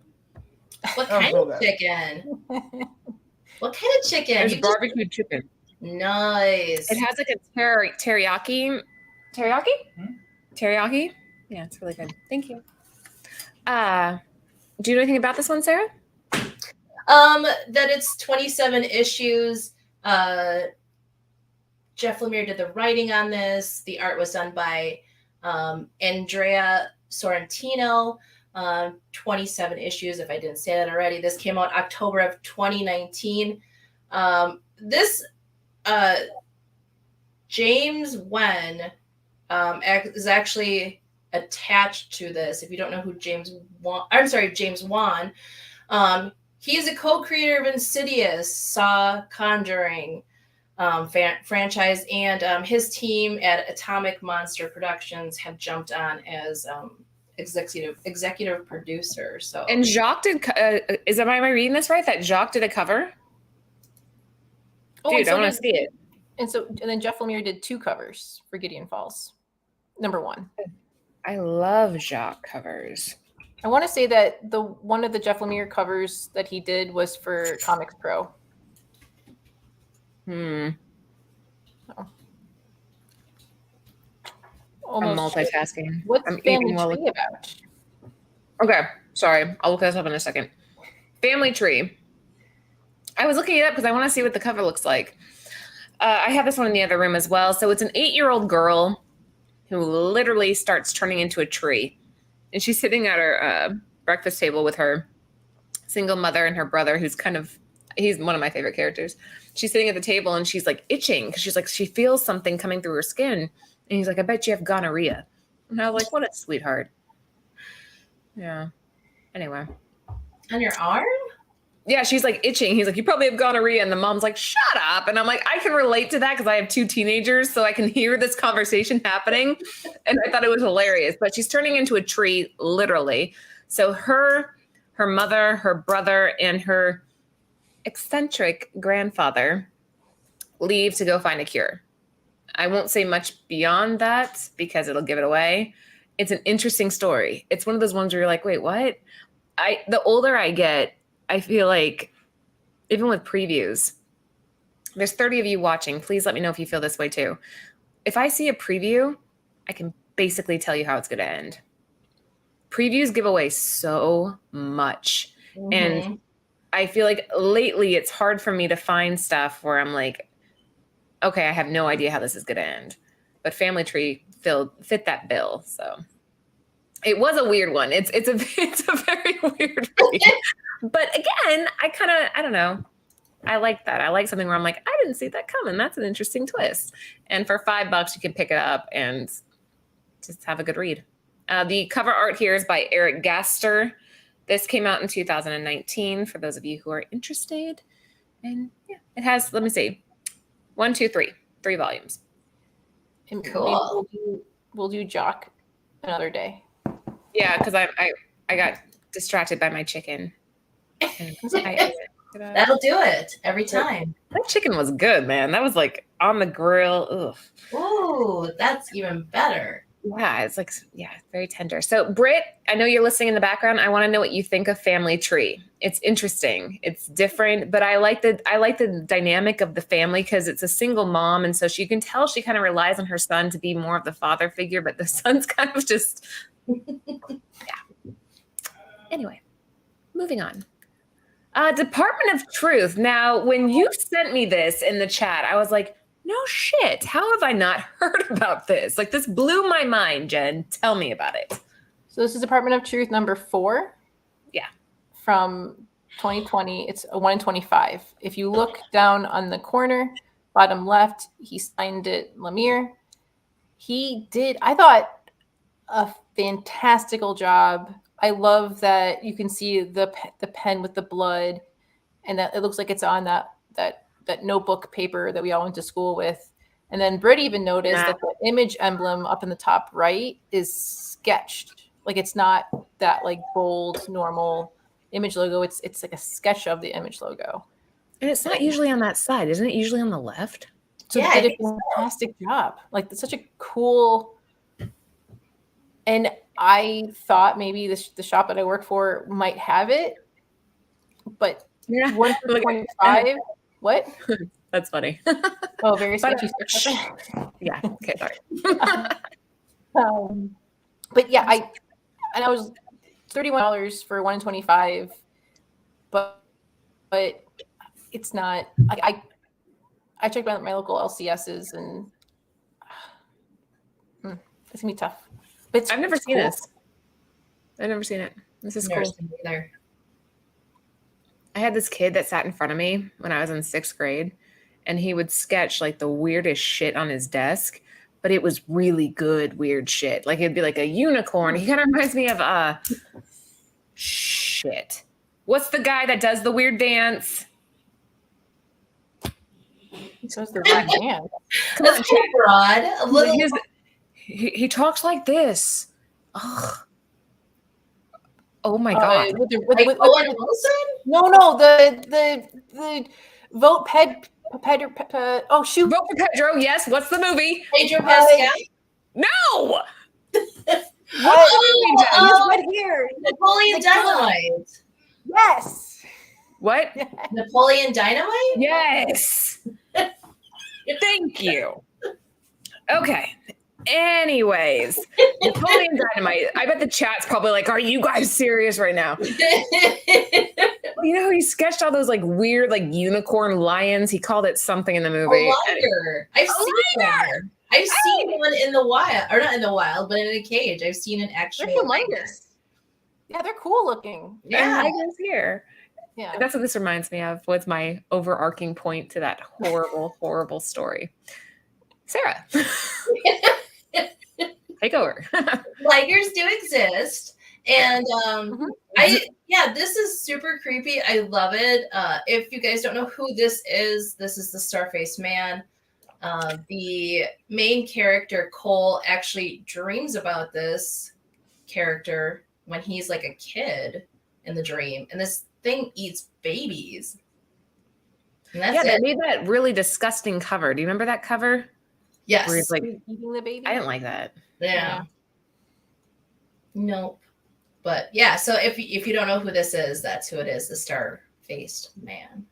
What Oh, kind hold of that. chicken? What kind of chicken? There's You just- barbecue chicken. Nice. It has like a teriyaki. Teriyaki? Hmm? Teriyaki? Yeah, it's really good. Thank you. Do you know anything about this one, Sarah? That it's 27 issues. Jeff Lemire did the writing on this. The art was done by Andrea Sorrentino. 27 issues, if I didn't say that already. This came out October of 2019. This James Wen is actually attached to this. If you don't know who James Wan. He is a co-creator of Insidious, Saw, Conjuring franchise, and his team at Atomic Monster Productions have jumped on as executive producer. So And Jacques did. Am I reading this right? That Jacques did a cover. Oh, Dude, and I so want to did- see it. And then Jeff Lemire did 2 covers for Gideon Falls. Number 1. I love Jacques covers. I want to say that one of the Jeff Lemire covers that he did was for Comics Pro. I'm Almost. multitasking. What's I'm Family eating while Tree about? Okay, sorry. I'll look this up in a second. Family Tree. I was looking it up because I want to see what the cover looks like. I have this one in the other room as well. So it's an 8-year-old girl who literally starts turning into a tree. And she's sitting at her breakfast table with her single mother and her brother, he's one of my favorite characters. She's sitting at the table and she's like itching because she's like, she feels something coming through her skin. And he's like, I bet you have gonorrhea. And I was like, what a sweetheart. Yeah. Anyway. on your arm? Yeah, she's like itching. He's like, you probably have gonorrhea. And the mom's like, shut up. And I'm like, I can relate to that because I have 2 teenagers, so I can hear this conversation happening. And I thought it was hilarious. But she's turning into a tree, literally. So her mother, her brother, and her eccentric grandfather leave to go find a cure. I won't say much beyond that because it'll give it away. It's an interesting story. It's one of those ones where you're like, wait, what? The older I get, I feel like, even with previews, there's 30 of you watching. Please let me know if you feel this way too. If I see a preview, I can basically tell you how it's going to end. Previews give away so much. Mm-hmm. And I feel like lately it's hard for me to find stuff where I'm like, okay, I have no idea how this is going to end. But Family Tree fit that bill. So it was a weird one. It's a very weird read. But again, I don't know. I like that. I like something where I'm like, I didn't see that coming. That's an interesting twist. And for $5, you can pick it up and just have a good read. The cover art here is by Eric Gaster. This came out in 2019 for those of you who are interested. And yeah, it has, let me see, 1, 2, 3 volumes. And Cool. maybe we'll do Jock another day. Yeah, because I got distracted by my chicken. And I ate it. That'll do it every time. That chicken was good, man. That was like on the grill. Ugh. Ooh, that's even better. Yeah, it's like, yeah, very tender. So, Britt, I know you're listening in the background. I want to know what you think of Family Tree. It's interesting. It's different, but I like the dynamic of the family because it's a single mom, and so you can tell she kind of relies on her son to be more of the father figure, but the son's kind of just, yeah. Anyway, moving on. Department of Truth. Now, when you sent me this in the chat, I was like, no shit. How have I not heard about this? Like, this blew my mind, Jen. Tell me about it. So this is Department of Truth number 4. Yeah. From 2020. It's a 1 in 25. If you look down on the corner, bottom left, he signed it, Lemire. He did, I thought, a fantastical job I love that you can see the pen with the blood, and that it looks like it's on that notebook paper that we all went to school with. And then Britt even noticed that the image emblem up in the top right is sketched. Like it's not that like bold normal image logo. It's like a sketch of the image logo. And it's not usually on that side, isn't it? Usually on the left. So they did a fantastic job. Like it's such a cool. And I thought maybe the shop that I work for might have it, but 1 for 25. What? That's funny. Oh, very sketchy. Yeah. Okay. Sorry. But yeah, I was $31 for 1 in 25, but it's not. I checked out my local LCSs and it's gonna be tough. But I've never seen this. I've never seen it. This is cool. Either. I had this kid that sat in front of me when I was in 6th grade, and he would sketch like the weirdest shit on his desk, but it was really good weird shit. Like it'd be like a unicorn. He kind of reminds me of shit. What's the guy that does the weird dance? So it's the right hand. Come on, broad. A little. He talks like this. Ugh. Oh my god! Owen Wilson? No, the vote oh shoot! Vote for Pedro. Yes. What's the movie? Pedro Pascal. No. Right here. Napoleon Dynamite. Yes. What? Napoleon Dynamite? Yes. Thank you. Okay. Anyways, Napoleon Dynamite. I bet the chat's probably like, are you guys serious right now? You know, he sketched all those like weird, like unicorn lions. He called it something in the movie. A liger. I've seen that. I've seen one in the wild, or not in the wild, but in a cage. I've seen an actual liger. Yeah, they're cool looking. Yeah, Ligers here. Yeah, that's what this reminds me of. Was my overarching point to that horrible, horrible story. Sarah. Take over. Ligers do exist. And this is super creepy. I love it. If you guys don't know who this is the Star-Faced Man. The main character, Cole, actually dreams about this character when he's like a kid in the dream. And this thing eats babies. And that's they made that really disgusting cover. Do you remember that cover? Yes. Where he's like eating the baby? I didn't like that. Yeah. Nope. But yeah, so if you don't know who this is, that's who it is, the Star-Faced Man.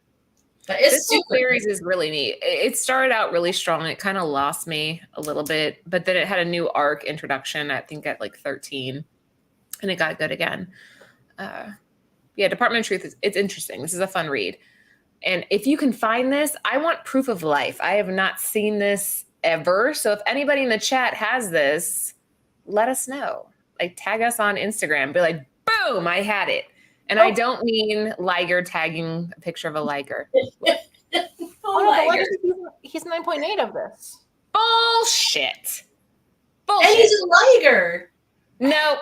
But this series is really neat. It started out really strong. It kind of lost me a little bit, but then it had a new arc introduction, I think at like 13, and it got good again. Department of Truth, it's interesting. This is a fun read. And if you can find this, I want proof of life. I have not seen this ever. So if anybody in the chat has this, let us know. Like tag us on Instagram. Be like, boom, I had it. And I don't mean Liger tagging a picture of a Liger. Liger. He's 9.8 of this. Bullshit. And he's a Liger. No,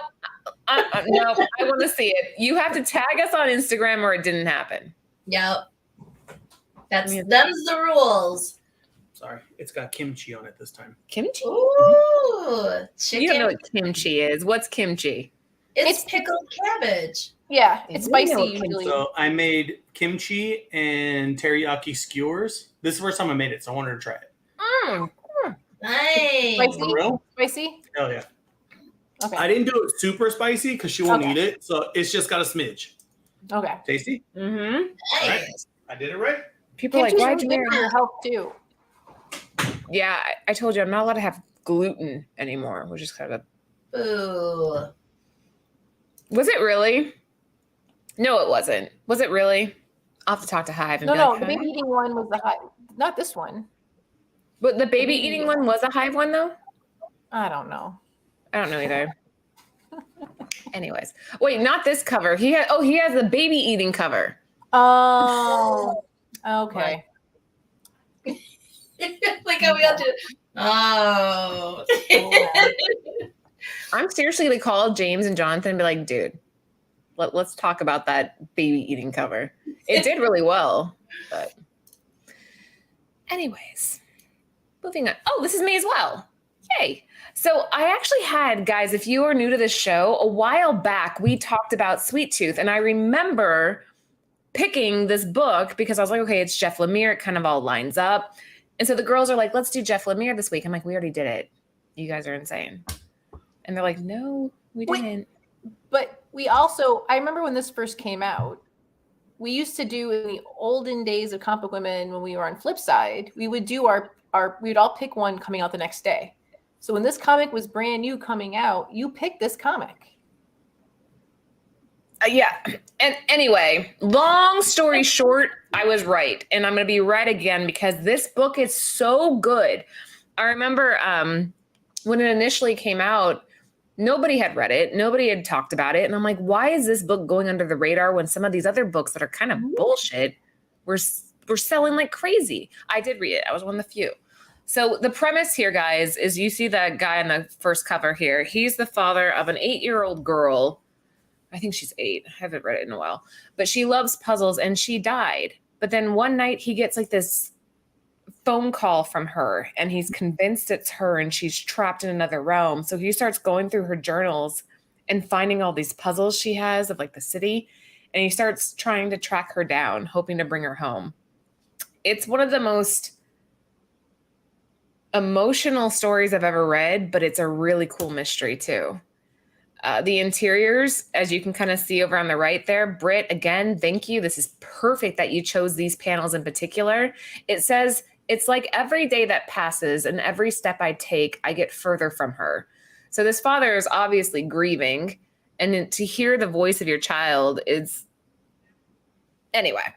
no, I want to see it. You have to tag us on Instagram or it didn't happen. Yep. Them's the rules. Sorry, it's got kimchi on it this time. Kimchi? Ooh, chicken. You don't know what kimchi is. What's kimchi? It's pickled cabbage. Yeah, it's spicy usually. So I made kimchi and teriyaki skewers. This is the first time I made it, so I wanted to try it. Nice. Spicy? For real? Spicy? Hell yeah. Okay. I didn't do it super spicy because she won't eat it, so it's just got a smidge. Okay. Tasty? Mm-hmm. Nice. Right. I did it right. People are like, why'd you marry your health too? Yeah, I told you I'm not allowed to have gluten anymore, which is kind of a... Boo. Was it really? No, it wasn't. Was it really? I'll have to talk to Hive and be like, the baby eating one was the Hive. Not this one. But the baby eating one was a Hive one, though? I don't know. I don't know either. Anyways. Wait, not this cover. He has the baby eating cover. Oh. Okay. Like how we all do. Oh. I'm seriously going to call James and Jonathan and be like, dude, Let's talk about that baby eating cover. It did really well, but anyways, moving on. Oh, this is me as well. Yay. So I actually had, guys, if you are new to this show, a while back, we talked about Sweet Tooth. And I remember picking this book because I was like, okay, it's Jeff Lemire. It kind of all lines up. And so the girls are like, let's do Jeff Lemire this week. I'm like, we already did it. You guys are insane. And they're like, no, we didn't. But we also, I remember when this first came out, we used to do in the olden days of Comic Book Women when we were on Flipside, we would do we'd all pick one coming out the next day. So when this comic was brand new coming out, you picked this comic. Yeah. And anyway, long story short, I was right. And I'm going to be right again because this book is so good. I remember when it initially came out, nobody had read it. Nobody had talked about it. And I'm like, why is this book going under the radar when some of these other books that are kind of bullshit were selling like crazy? I did read it. I was one of the few. So the premise here, guys, is you see that guy on the first cover here. He's the father of an 8-year-old girl. I think she's 8. I haven't read it in a while. But she loves puzzles and she died. But then one night he gets like this phone call from her and he's convinced it's her and she's trapped in another realm. So he starts going through her journals and finding all these puzzles she has of like the city. And he starts trying to track her down, hoping to bring her home. It's one of the most emotional stories I've ever read, but it's a really cool mystery too. The interiors, as you can kind of see over on the right there, Britt, again, thank you. This is perfect that you chose these panels in particular. It says, it's like every day that passes and every step I take, I get further from her. So this father is obviously grieving, and to hear the voice of your child is, anyway,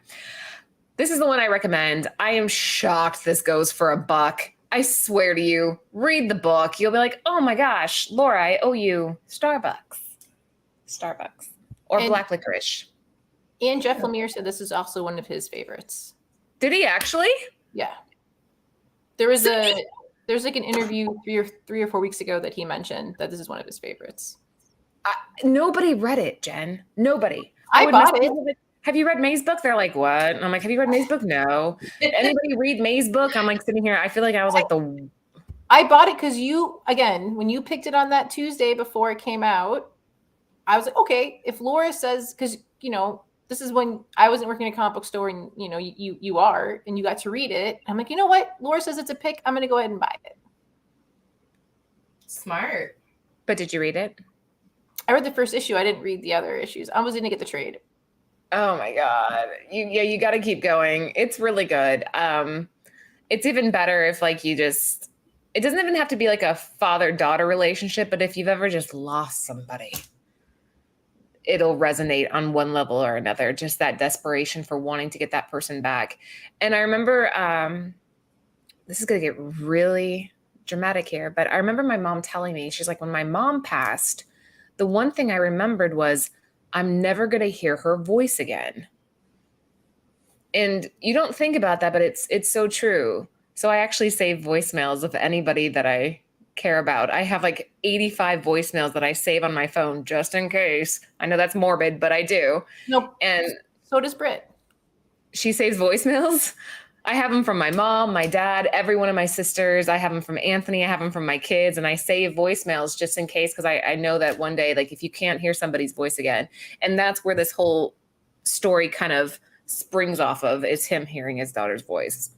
this is the one I recommend. I am shocked this goes for $1. I swear to you, read the book. You'll be like, oh my gosh, Laura, I owe you Starbucks. Or black licorice. And Jeff Lemire said this is also one of his favorites. Did he actually? Yeah. There's like an interview 3 or 4 weeks ago that he mentioned that this is one of his favorites. Nobody read it, Jen. Nobody. I bought it. Have you read May's book? They're like, what? And I'm like, have you read May's book? No. Anybody read May's book? I'm like sitting here. I feel like I was like I bought it because when you picked it on that Tuesday before it came out, I was like, okay, if Laura says, because, this is when I wasn't working in a comic book store and, you are, and you got to read it. I'm like, you know what? Laura says it's a pick. I'm going to go ahead and buy it. Smart. But did you read it? I read the first issue. I didn't read the other issues. I was going to get the trade. Oh my God. You got to keep going. It's really good. It's even better if it doesn't even have to be like a father-daughter relationship, but if you've ever just lost somebody, it'll resonate on one level or another, just that desperation for wanting to get that person back. And I remember, this is going to get really dramatic here, but I remember my mom telling me, she's like, when my mom passed, the one thing I remembered was, I'm never going to hear her voice again. And you don't think about that, but it's so true. So I actually save voicemails of anybody that I care about. I have like 85 voicemails that I save on my phone just in case. I know that's morbid, but I do. Nope. And so does Britt. She saves voicemails. I have them from my mom, my dad, every one of my sisters. I have them from Anthony. I have them from my kids. And I save voicemails just in case, because I know that one day, like if you can't hear somebody's voice again, and that's where this whole story kind of springs off of, is him hearing his daughter's voice.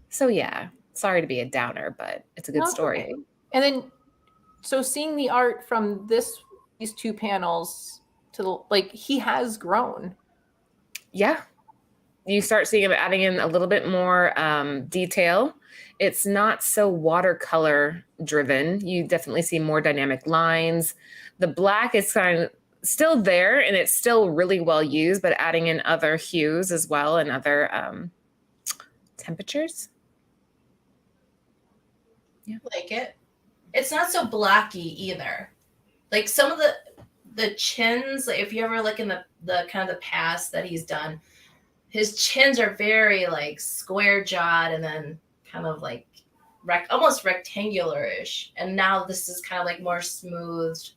So yeah, sorry to be a downer, but it's a good story. Okay. And then, so seeing the art from these 2 panels to he has grown. Yeah. You start seeing him adding in a little bit more detail. It's not so watercolor driven. You definitely see more dynamic lines. The black is kind of still there and it's still really well used, but adding in other hues as well and other temperatures. Yeah. Like it. It's not so blocky either. Like some of the chins, like if you ever look in the kind of the past that he's done, his chins are very like square jawed and then kind of like almost rectangular-ish. And now this is kind of like more smoothed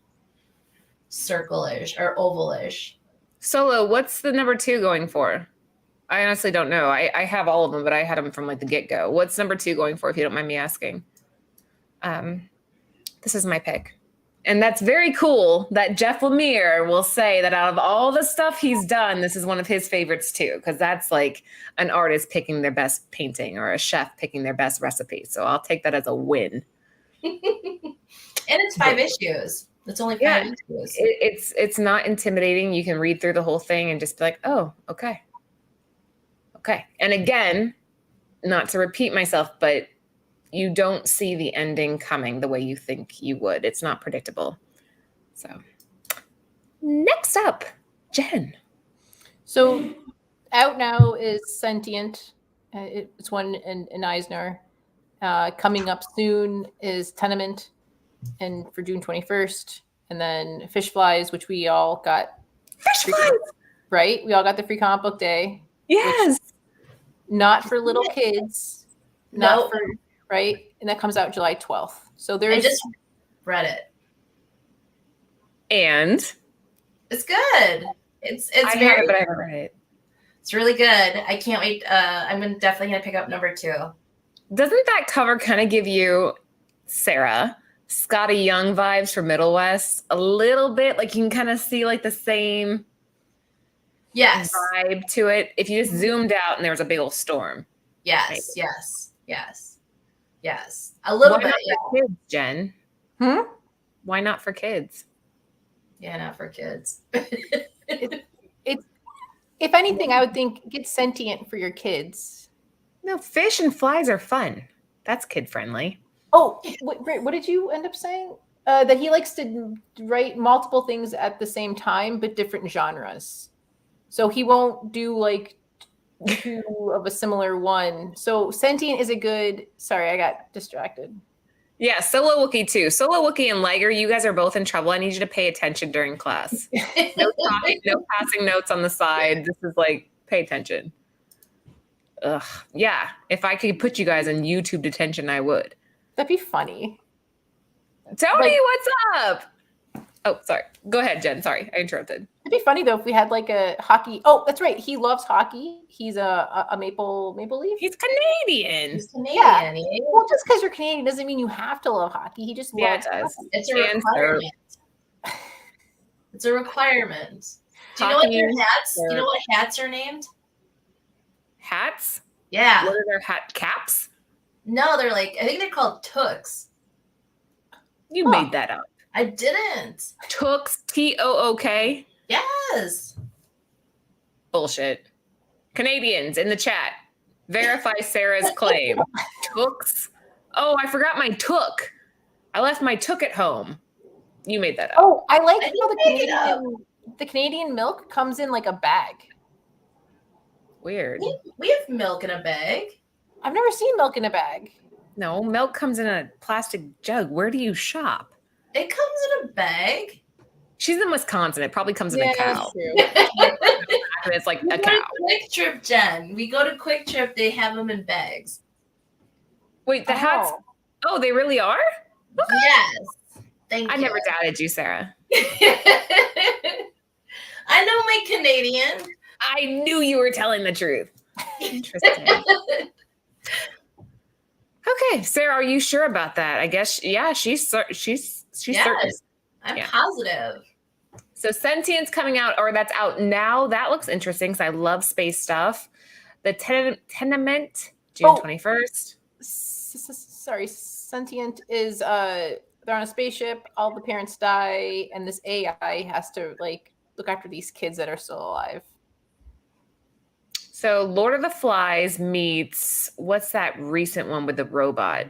circle-ish or oval-ish. Solo, what's the number 2 going for? I honestly don't know. I have all of them, but I had them from like the get-go. What's number 2 going for, if you don't mind me asking? This is my pick. And that's very cool that Jeff Lemire will say that out of all the stuff he's done, this is one of his favorites too, because that's like an artist picking their best painting or a chef picking their best recipe. So I'll take that as a win. And it's 5 issues. It's only 5 issues. It's not intimidating. You can read through the whole thing and just be like, oh, okay. Okay. And again, not to repeat myself, but you don't see the ending coming the way you think you would. It's not predictable. So next up, Jen. So out now is Sentient. It's one in Eisner. Coming up soon is Tenement, and for June 21st. And then Fish Flies, which we all got. Fish Flies! Right? We all got the free comic book day. Yes. Not for little kids. Not for, right? And that comes out July 12th. So there's. I just read it. And? It's good. It's I very, have it, but I haven't read it. It's really good. I can't wait. Definitely going to pick up number 2. Doesn't that cover kind of give you, Sarah, Scotty Young vibes from Middle West? A little bit. Like you can kind of see like the same vibe to it. If you just zoomed out and there was a big old storm. Yes. A little Why bit. Not for kids, Jen? Why not for kids? Yeah, not for kids. If anything, I would think get Sentient for your kids. No, fish and flies are fun. That's kid friendly. Oh, what did you end up saying? That he likes to write multiple things at the same time, but different genres. So he won't do like 2 of a similar one. So Sentient is a good. Sorry, I got distracted. Yeah, Solo Wookie too. Solo Wookie and Liger, you guys are both in trouble. I need you to pay attention during class. No talking, no passing notes on the side. This is like, pay attention. Ugh. Yeah, if I could put you guys in YouTube detention, I would. That'd be funny. Tony, what's up? Oh, sorry. Go ahead, Jen. Sorry, I interrupted. It'd be funny though if we had like a hockey. Oh, that's right. He loves hockey. He's a Maple Leaf. He's Canadian. He's Canadian. Yeah. Eh? Well, just because you're Canadian doesn't mean you have to love hockey. He just loves it does. hockey. It's a requirement. It's a requirement. Do you know what your hats? Do you know what hats are named? Hats? Yeah. What are their hat caps? No, they're like, I think they're called tooks. You made that up. I didn't. Tooks, Took. Yes. Bullshit. Canadians in the chat, verify Sarah's claim. Tooks. Oh, I forgot my took. I left my took at home. You made that up. Oh, I like how the Canadian milk comes in like a bag. Weird. We have milk in a bag. I've never seen milk in a bag. No, milk comes in a plastic jug. Where do you shop? It comes in a bag. She's in Wisconsin. It probably comes in a cow. It's like a cow. Quick Trip, Jen. We go to Quick Trip. They have them in bags. Wait, the hats? Oh, they really are? Okay. Yes. Thank you. I never doubted you, Sarah. I know my Canadian. I knew you were telling the truth. Interesting. Okay, Sarah, are you sure about that? I guess, yeah, she's certain. I'm positive. So Sentient's coming out, or that's out now. That looks interesting because I love space stuff. The Tenement, June 21st. Sorry, Sentient is they're on a spaceship. All the parents die, and this AI has to like look after these kids that are still alive. So Lord of the Flies meets, what's that recent one with the robot?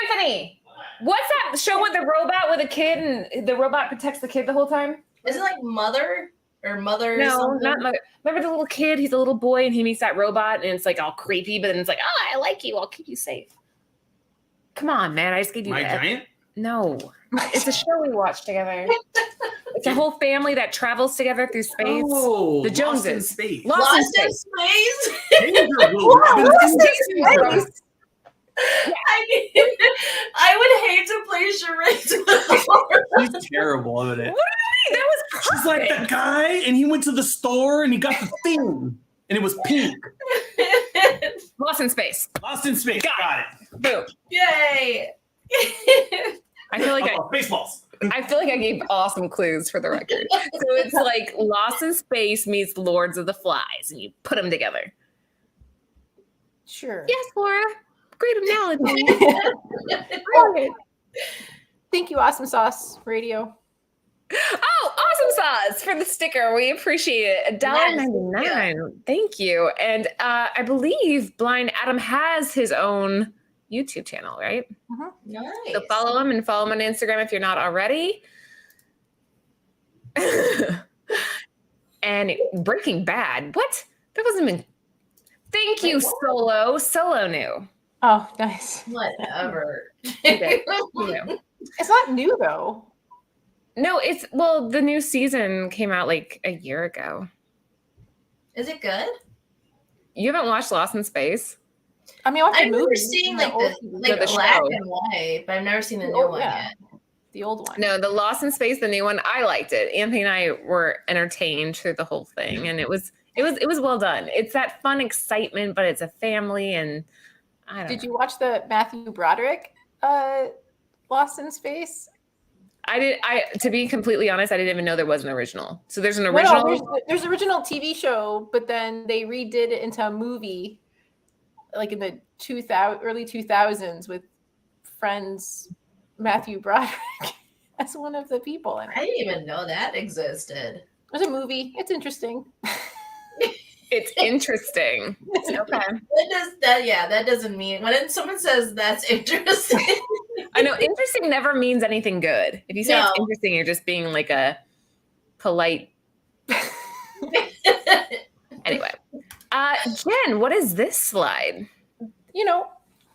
Anthony, what's that show with the robot with a kid and the robot protects the kid the whole time? Is it like Mother or Mother? No, something? not Mother. Remember the little kid? He's a little boy and he meets that robot and it's like all creepy, but then it's like, oh, I like you. I'll keep you safe. Come on, man. I just gave you My that. Giant? No, it's a show we watched together. It's a whole family that travels together through space. Oh, the Joneses. Lost in Space. Lost in Space? Yeah. I would hate to play charades with Laura. She's terrible at it. What do you mean? That was perfect. She's like that guy, and he went to the store and he got the thing, and it was pink. Lost in Space. Lost in Space. Got it. Boom. Yay! I feel like Baseballs. I feel like I gave awesome clues for the record. So it's like Lost in Space meets Lords of the Flies, and you put them together. Sure. Yes, Laura. Great analogy. Brilliant. Thank you, Awesome Sauce Radio. Oh, awesome sauce for the sticker. We appreciate it. $1.99. Thank you. And I believe Blind Adam has his own YouTube channel, right? Nice. So follow him and follow him on Instagram if you're not already. And Breaking Bad. What? That wasn't even. Thank you, Solo. Solo knew. Oh, nice. Whatever. Okay. You. It's not new though. No, the new season came out like a year ago. Is it good? You haven't watched Lost in Space? I mean, I watched I've the never movie. seen the like old, the show. black and white, but I've never seen the new one yet. the old one. No, the Lost in Space, the new one, I liked it. Anthony and I were entertained through the whole thing, and it was well done. It's that fun excitement, but it's a family, and I don't know. Did you watch the Matthew Broderick Lost in Space? To be completely honest, I didn't even know there was an original. So there's an original. No, there's an original TV show, but then they redid it into a movie, like in the early 2000s, with Friends Matthew Broderick as one of the people in it. I didn't even know that existed. There's a movie. It's interesting. It's interesting. Okay. That doesn't mean when someone says that's interesting. I know interesting never means anything good. If you say it's interesting, you're just being like a polite. Anyway, Jen, what is this slide?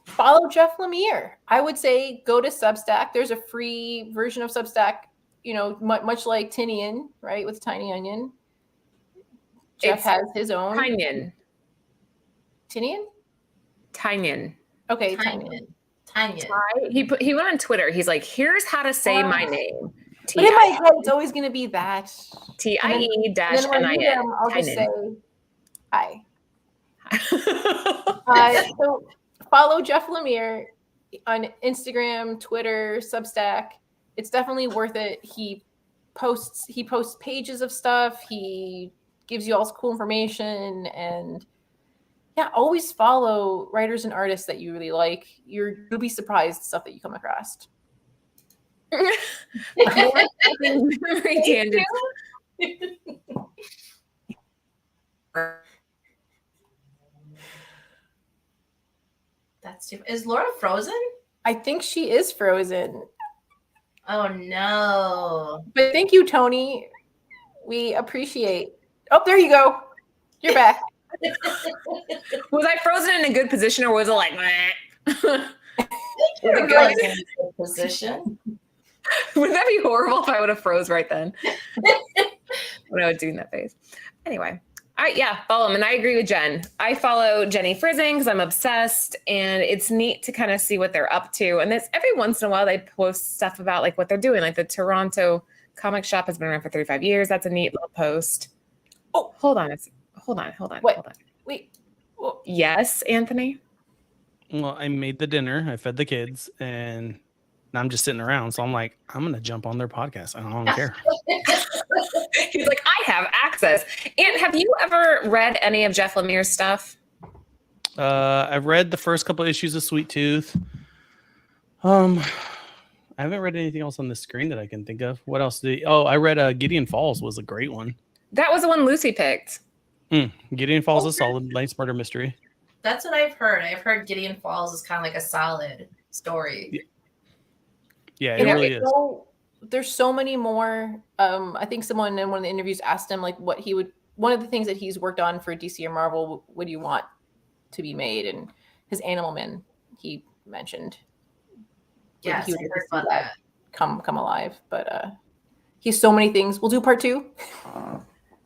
Follow Jeff Lemire. I would say go to Substack. There's a free version of Substack, much like Tinian, right, with Tiny Onion. Jeff has his own. Tinian. Tinian? Tinian. Okay, Tinian. He went on Twitter. He's like, here's how to say my name. But in my head, it's always going to be that. TIE-NIN. I'll just say hi. So follow Jeff Lemire on Instagram, Twitter, Substack. It's definitely worth it. He posts pages of stuff. He gives you all cool information, and always follow writers and artists that you really like. You'll be surprised the stuff that you come across. Memory tangents. That's stupid. Is Laura frozen? I think she is frozen. Oh no. But thank you, Tony. We appreciate. Oh, there you go. You're back. Was I frozen in a good position, or was it like? You're good position. Would that be horrible if I would have froze right then? When I was doing that face. Anyway. All right, follow him. And I agree with Jen. I follow Jenny Frizzing because I'm obsessed, and it's neat to kind of see what they're up to. And it's every once in a while they post stuff about like what they're doing. Like the Toronto comic shop has been around for 35 years. That's a neat little post. Oh, hold on. Hold on. What? Hold on. Wait. Yes, Anthony? Well, I made the dinner. I fed the kids, and now I'm just sitting around. So I'm like, I'm going to jump on their podcast. I don't care. He's like, I have access. And have you ever read any of Jeff Lemire's stuff? I've read the first couple issues of Sweet Tooth. I haven't read anything else on the screen that I can think of. What else I read Gideon Falls was a great one. That was the one Lucy picked. Gideon Falls is a solid nice murder mystery. That's what I've heard. I've heard Gideon Falls is kind of like a solid story. Yeah, it really is. There's so many more. I think someone in one of the interviews asked him like what he would. One of the things that he's worked on for DC or Marvel, what do you want to be made? And his Animal Man, he mentioned. Yes, I heard about that. Come alive, but he's so many things. We'll do part 2.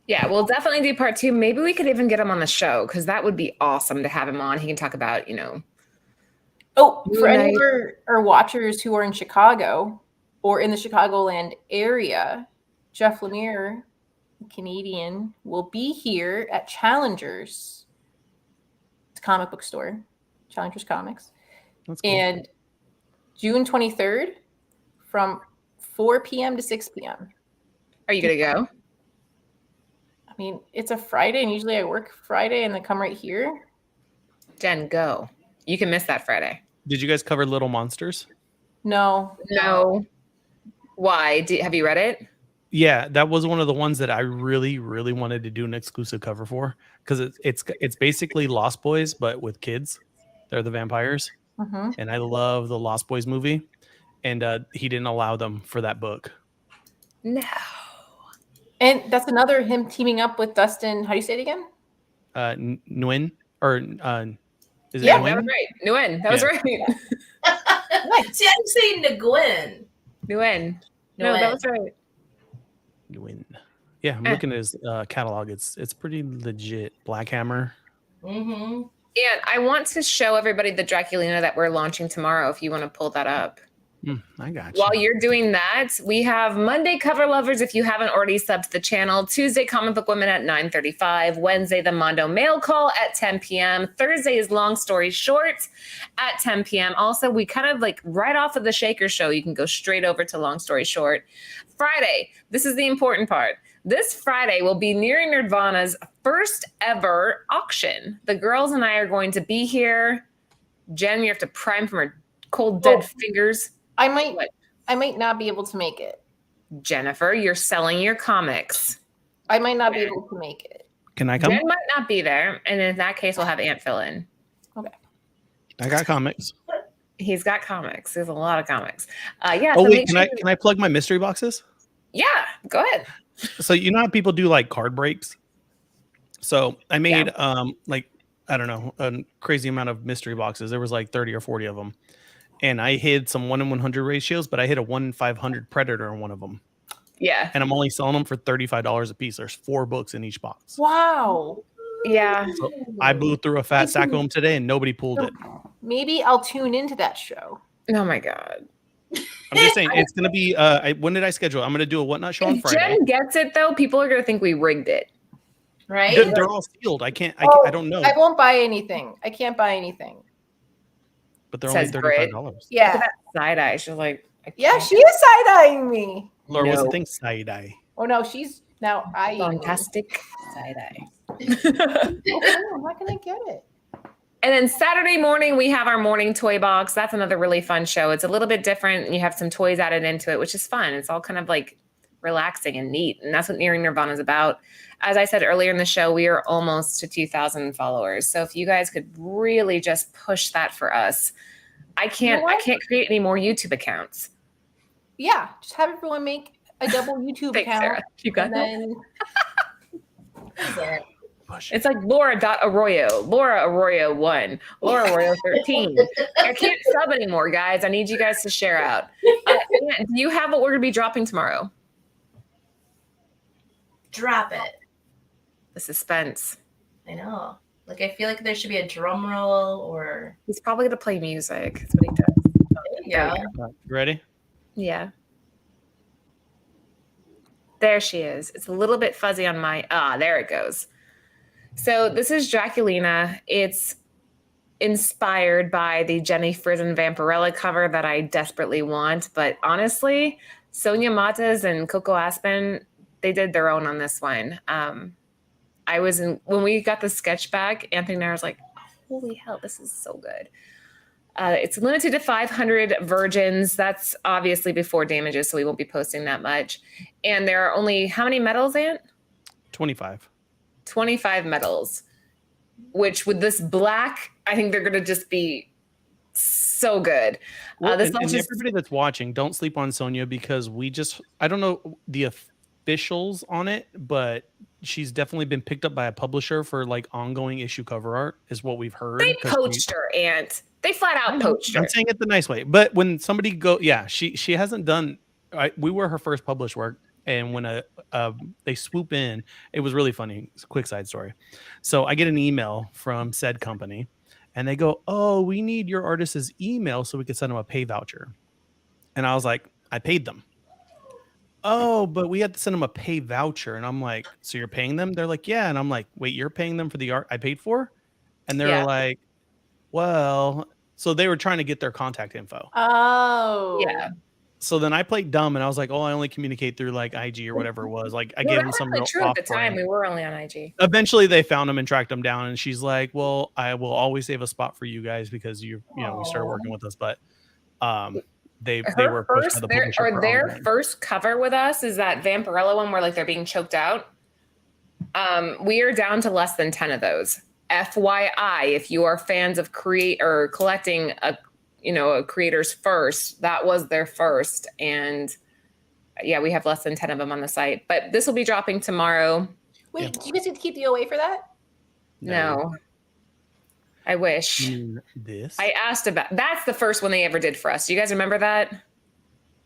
Yeah, we'll definitely do part 2. Maybe we could even get him on the show because that would be awesome to have him on. He can talk about, Oh, for any of our watchers who are in Chicago, or in the Chicagoland area, Jeff Lemire, Canadian, will be here at Challengers comic book store, Challengers Comics. That's cool. And June 23rd from 4 p.m. to 6 p.m. Are you gonna go? I mean, it's a Friday, and usually I work Friday and then come right here. Jen, go. You can miss that Friday. Did you guys cover Little Monsters? No. No. Why? Have you read it? Yeah, that was one of the ones that I really, really wanted to do an exclusive cover for, because it's basically Lost Boys but with kids. They're the vampires, Mm-hmm. and I love the Lost Boys movie, and he didn't allow them for that book. No. And that's another him teaming up with Dustin. How do you say it again? Nguyen or is it Yeah, Nguyen? that was right. Nguyen. That was Yeah. right. See, I'm saying Nguyen. Nguyen. No, that was right. Nguyen. Yeah, I'm looking at his catalog. It's pretty legit. Black Hammer. Mm-hmm. And I want to show everybody the Draculina that we're launching tomorrow if you want to pull that up. I got you. While you're doing that, we have Monday Cover Lovers if you haven't already subbed to the channel, Tuesday Comic Book Women at 9:35, Wednesday the Mondo Mail Call at 10 p.m., Thursday is Long Story Short at 10 p.m. Also, we kind of like right off of the Shaker Show, you can go straight over to Long Story Short. Friday, this is the important part. This Friday will be Nearing Nirvana's first ever auction. The girls and I are going to be here. Jen, you have to prime from her cold, dead fingers. I might not be able to make it. Jennifer, you're selling your comics. I might not be able to make it. Can I come? Jen might not be there, and in that case, we'll have Ant fill in. Okay. I got comics. He's got comics. There's a lot of comics. Yeah. Oh so wait, make can I plug my mystery boxes? Yeah, go ahead. So you know how people do like card breaks? So I made like I don't know, a crazy amount of mystery boxes. There was like 30 or 40 of them. And I hid some 1 in 100 ratios, but I hid a 1 in 500 predator in one of them. Yeah. And I'm only selling them for $35 a piece. There's 4 books in each box. Wow. Yeah. So I blew through a fat sack of them today and nobody pulled it. Maybe I'll tune into that show. Oh my God. I'm just saying it's going to be, when did I schedule? I'm going to do a Whatnot show on If Friday. Jen gets it though, people are going to think we rigged it. Right? They're all sealed. I can't, I don't know. I won't buy anything. I can't buy anything. But they're only Says Brit. $35. Look at Yeah. that side eye. She's like, I Yeah, can't. she is side-eyeing me. Laura, what's No. the thing? Side-eye. Oh, no, she's now eyeing me. Fantastic side eye. Oh, I'm not going to get it. And then Saturday morning, we have our morning toy box. That's another really fun show. It's a little bit different. You have some toys added into it, which is fun. It's all kind of like relaxing and neat. And that's what Nearing Nirvana is about. As I said earlier in the show, we are almost to 2,000 followers. So if you guys could really just push that for us, I can't create any more YouTube accounts. Yeah, just have everyone make a double YouTube Thanks, account. Sarah. You got And that? then It's like Laura.Arroyo, Laura Arroyo 1, Laura Arroyo 13. I can't sub anymore, guys. I need you guys to share out. Do you have what we're going to be dropping tomorrow? Drop it. The suspense. I know. Like, I feel like there should be a drum roll or. He's probably going to play music. That's what he does. Yeah. You ready? Yeah. There she is. It's a little bit fuzzy on my, there it goes. So this is Draculina. It's inspired by the Jenny Frison Vampirella cover that I desperately want. But honestly, Sonia Matas and Coco Aspen, they did their own on this one. When we got the sketch back, Anthony and I was like, holy hell, this is so good. It's limited to 500 virgins. That's obviously before damages, so we won't be posting that much. And there are only, how many medals, Ant? 25. 25 medals, which with this black, I think they're going to just be so good. Well, and everybody that's watching, don't sleep on Sonia because I don't know the officials on it, but she's definitely been picked up by a publisher for like ongoing issue cover art is what we've heard. They poached her, Ant. They flat out poached her. I'm saying it the nice way. But when somebody she hasn't done, we were her first published work. And when they swoop in, it was really funny. It's a quick side story. So I get an email from said company and they go, oh, we need your artist's email so we could send them a pay voucher. And I was like, I paid them. Oh, but we had to send them a pay voucher. And I'm like, so you're paying them? They're like, yeah. And I'm like, wait, you're paying them for the art I paid for? And they're Yeah. like, well, so they were trying to get their contact info. Oh. Yeah. So then I played dumb and I was like, oh, I only communicate through like IG or whatever it was. Like I Well, gave that them was some really real true at the off-brand. time. We were only on IG. Eventually they found them and tracked them down. And she's like, well, I will always save a spot for you guys because you know, we started working with us. But they were approached by the publisher for their ongoing. first cover with us is that Vampirella one where like they're being choked out. We are down to less than 10 of those. FYI, if you are fans of collecting a creator's first, that was their first. And yeah, we have less than 10 of them on the site, but this will be dropping tomorrow. Wait, do you guys get to keep the OA for that? No. I wish. This. I asked about that's the first one they ever did for us. Do you guys remember that?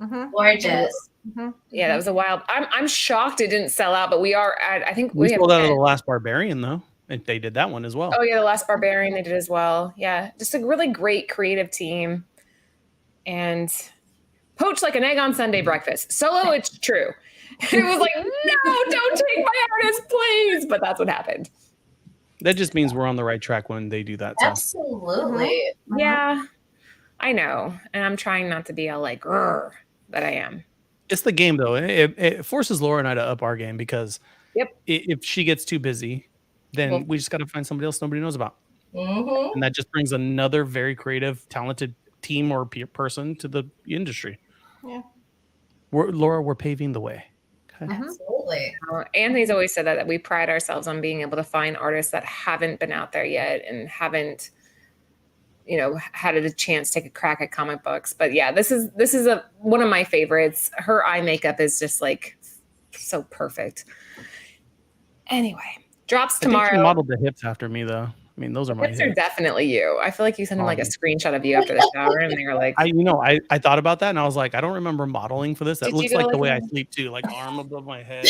Mm-hmm. Gorgeous. Mm-hmm. Yeah, that was a wild. I'm shocked it didn't sell out, but we are at, I think We have sold out of 10. The Last Barbarian though. And they did that one as well. Oh yeah, The Last Barbarian they did as well. Yeah, just a really great creative team. And poached like an egg on Sunday breakfast. Solo, it's true. It was like, no, don't take my artist, please. But that's what happened. That just means we're on the right track when they do that. So. Absolutely. Yeah, I know. And I'm trying not to be all like, "Grr," but I am. It's the game though. It forces Laura and I to up our game because if she gets too busy, then we just got to find somebody else nobody knows about. Mm-hmm. And that just brings another very creative, talented team or person to the industry. Yeah. We're paving the way. Okay. Absolutely. Anthony's always said that we pride ourselves on being able to find artists that haven't been out there yet and haven't, had a chance to take a crack at comic books. But yeah, this is one of my favorites. Her eye makeup is just like so perfect. Anyway, drops tomorrow. I think she modeled the hips after me though. I mean, those are my hips. hips. Are definitely you. I feel like you sent them like a screenshot of you after the shower, and they were like, I thought about that, and I was like, I don't remember modeling for this. That looks like the way I sleep too, like arm above my head.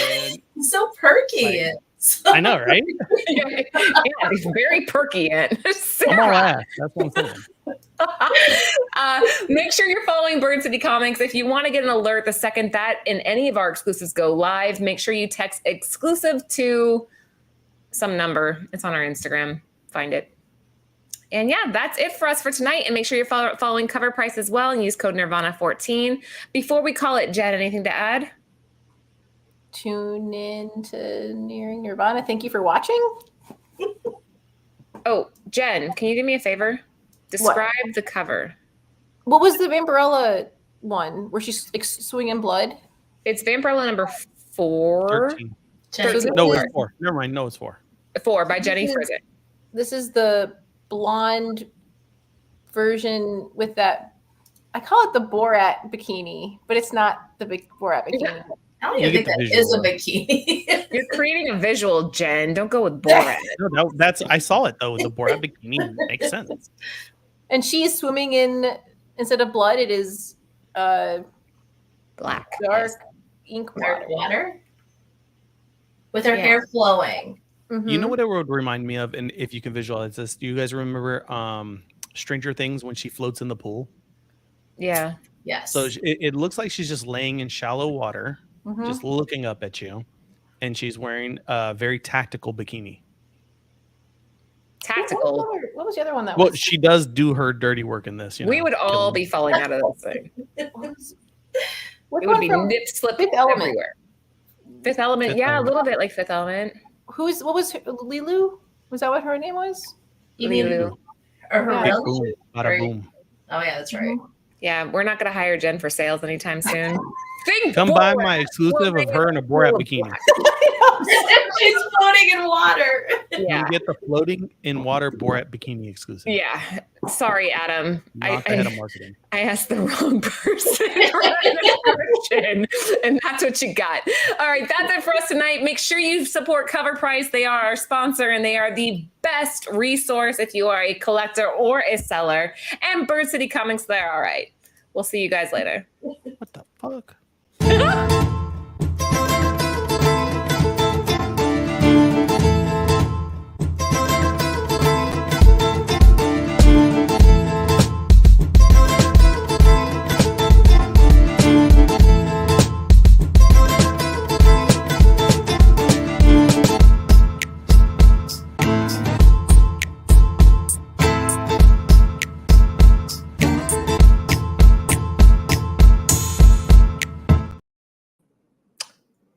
So perky. I know, right? yeah, it's very perky. And I'm all ass. That's what I'm saying. Make sure you're following Bird City Comics. If you want to get an alert the second that and any of our exclusives go live, make sure you text exclusive to some number. It's on our Instagram. Find it. And yeah, that's it for us for tonight. And make sure you're following Cover Price as well and use code Nirvana14. Before we call it, Jen, anything to add? Tune in to Nearing Nirvana. Thank you for watching. Oh, Jen, can you do me a favor? Describe the cover. What was the Vampirella one where she's swinging blood? It's Vampirella number 4. 13. No, it's 4. Never mind. No, it's 4. 4 by Jenny Frizzett. This is the blonde version with that. I call it the Borat bikini, but it's not the big Borat bikini. I don't even think that is a bikini. You're creating a visual, Jen. Don't go with Borat. No, I saw it though. The Borat bikini makes sense. And she's swimming in, instead of blood, it is black, dark ink water with her hair flowing. Mm-hmm. You know what it would remind me of, and if you can visualize this, do you guys remember Stranger Things when she floats in the pool? Yeah. Yes. So it looks like she's just laying in shallow water, just looking up at you, and she's wearing a very tactical bikini. Tactical. What was the other one that well, was? she does do her dirty work in this. We would all be falling out of this thing. It would be nip slip everywhere. Fifth Element, a little bit like Fifth Element. What was Lilu? Was that what her name was? Lilu. Or her Big boom, bada boom. Oh yeah, that's right. Yeah, we're not going to hire Jen for sales anytime soon. Come buy my exclusive of her in a Borat bikini. She's floating in water. Yeah. You get the floating in water Borat bikini exclusive. Yeah. Sorry, Adam. Not the head of marketing. I asked the wrong person for that question, and that's what you got. All right, that's it for us tonight. Make sure you support Cover Price. They are our sponsor, and they are the best resource if you are a collector or a seller. And Bird City Comics, they're all right. We'll see you guys later. What the fuck?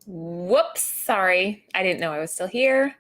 Whoops, sorry. I didn't know I was still here.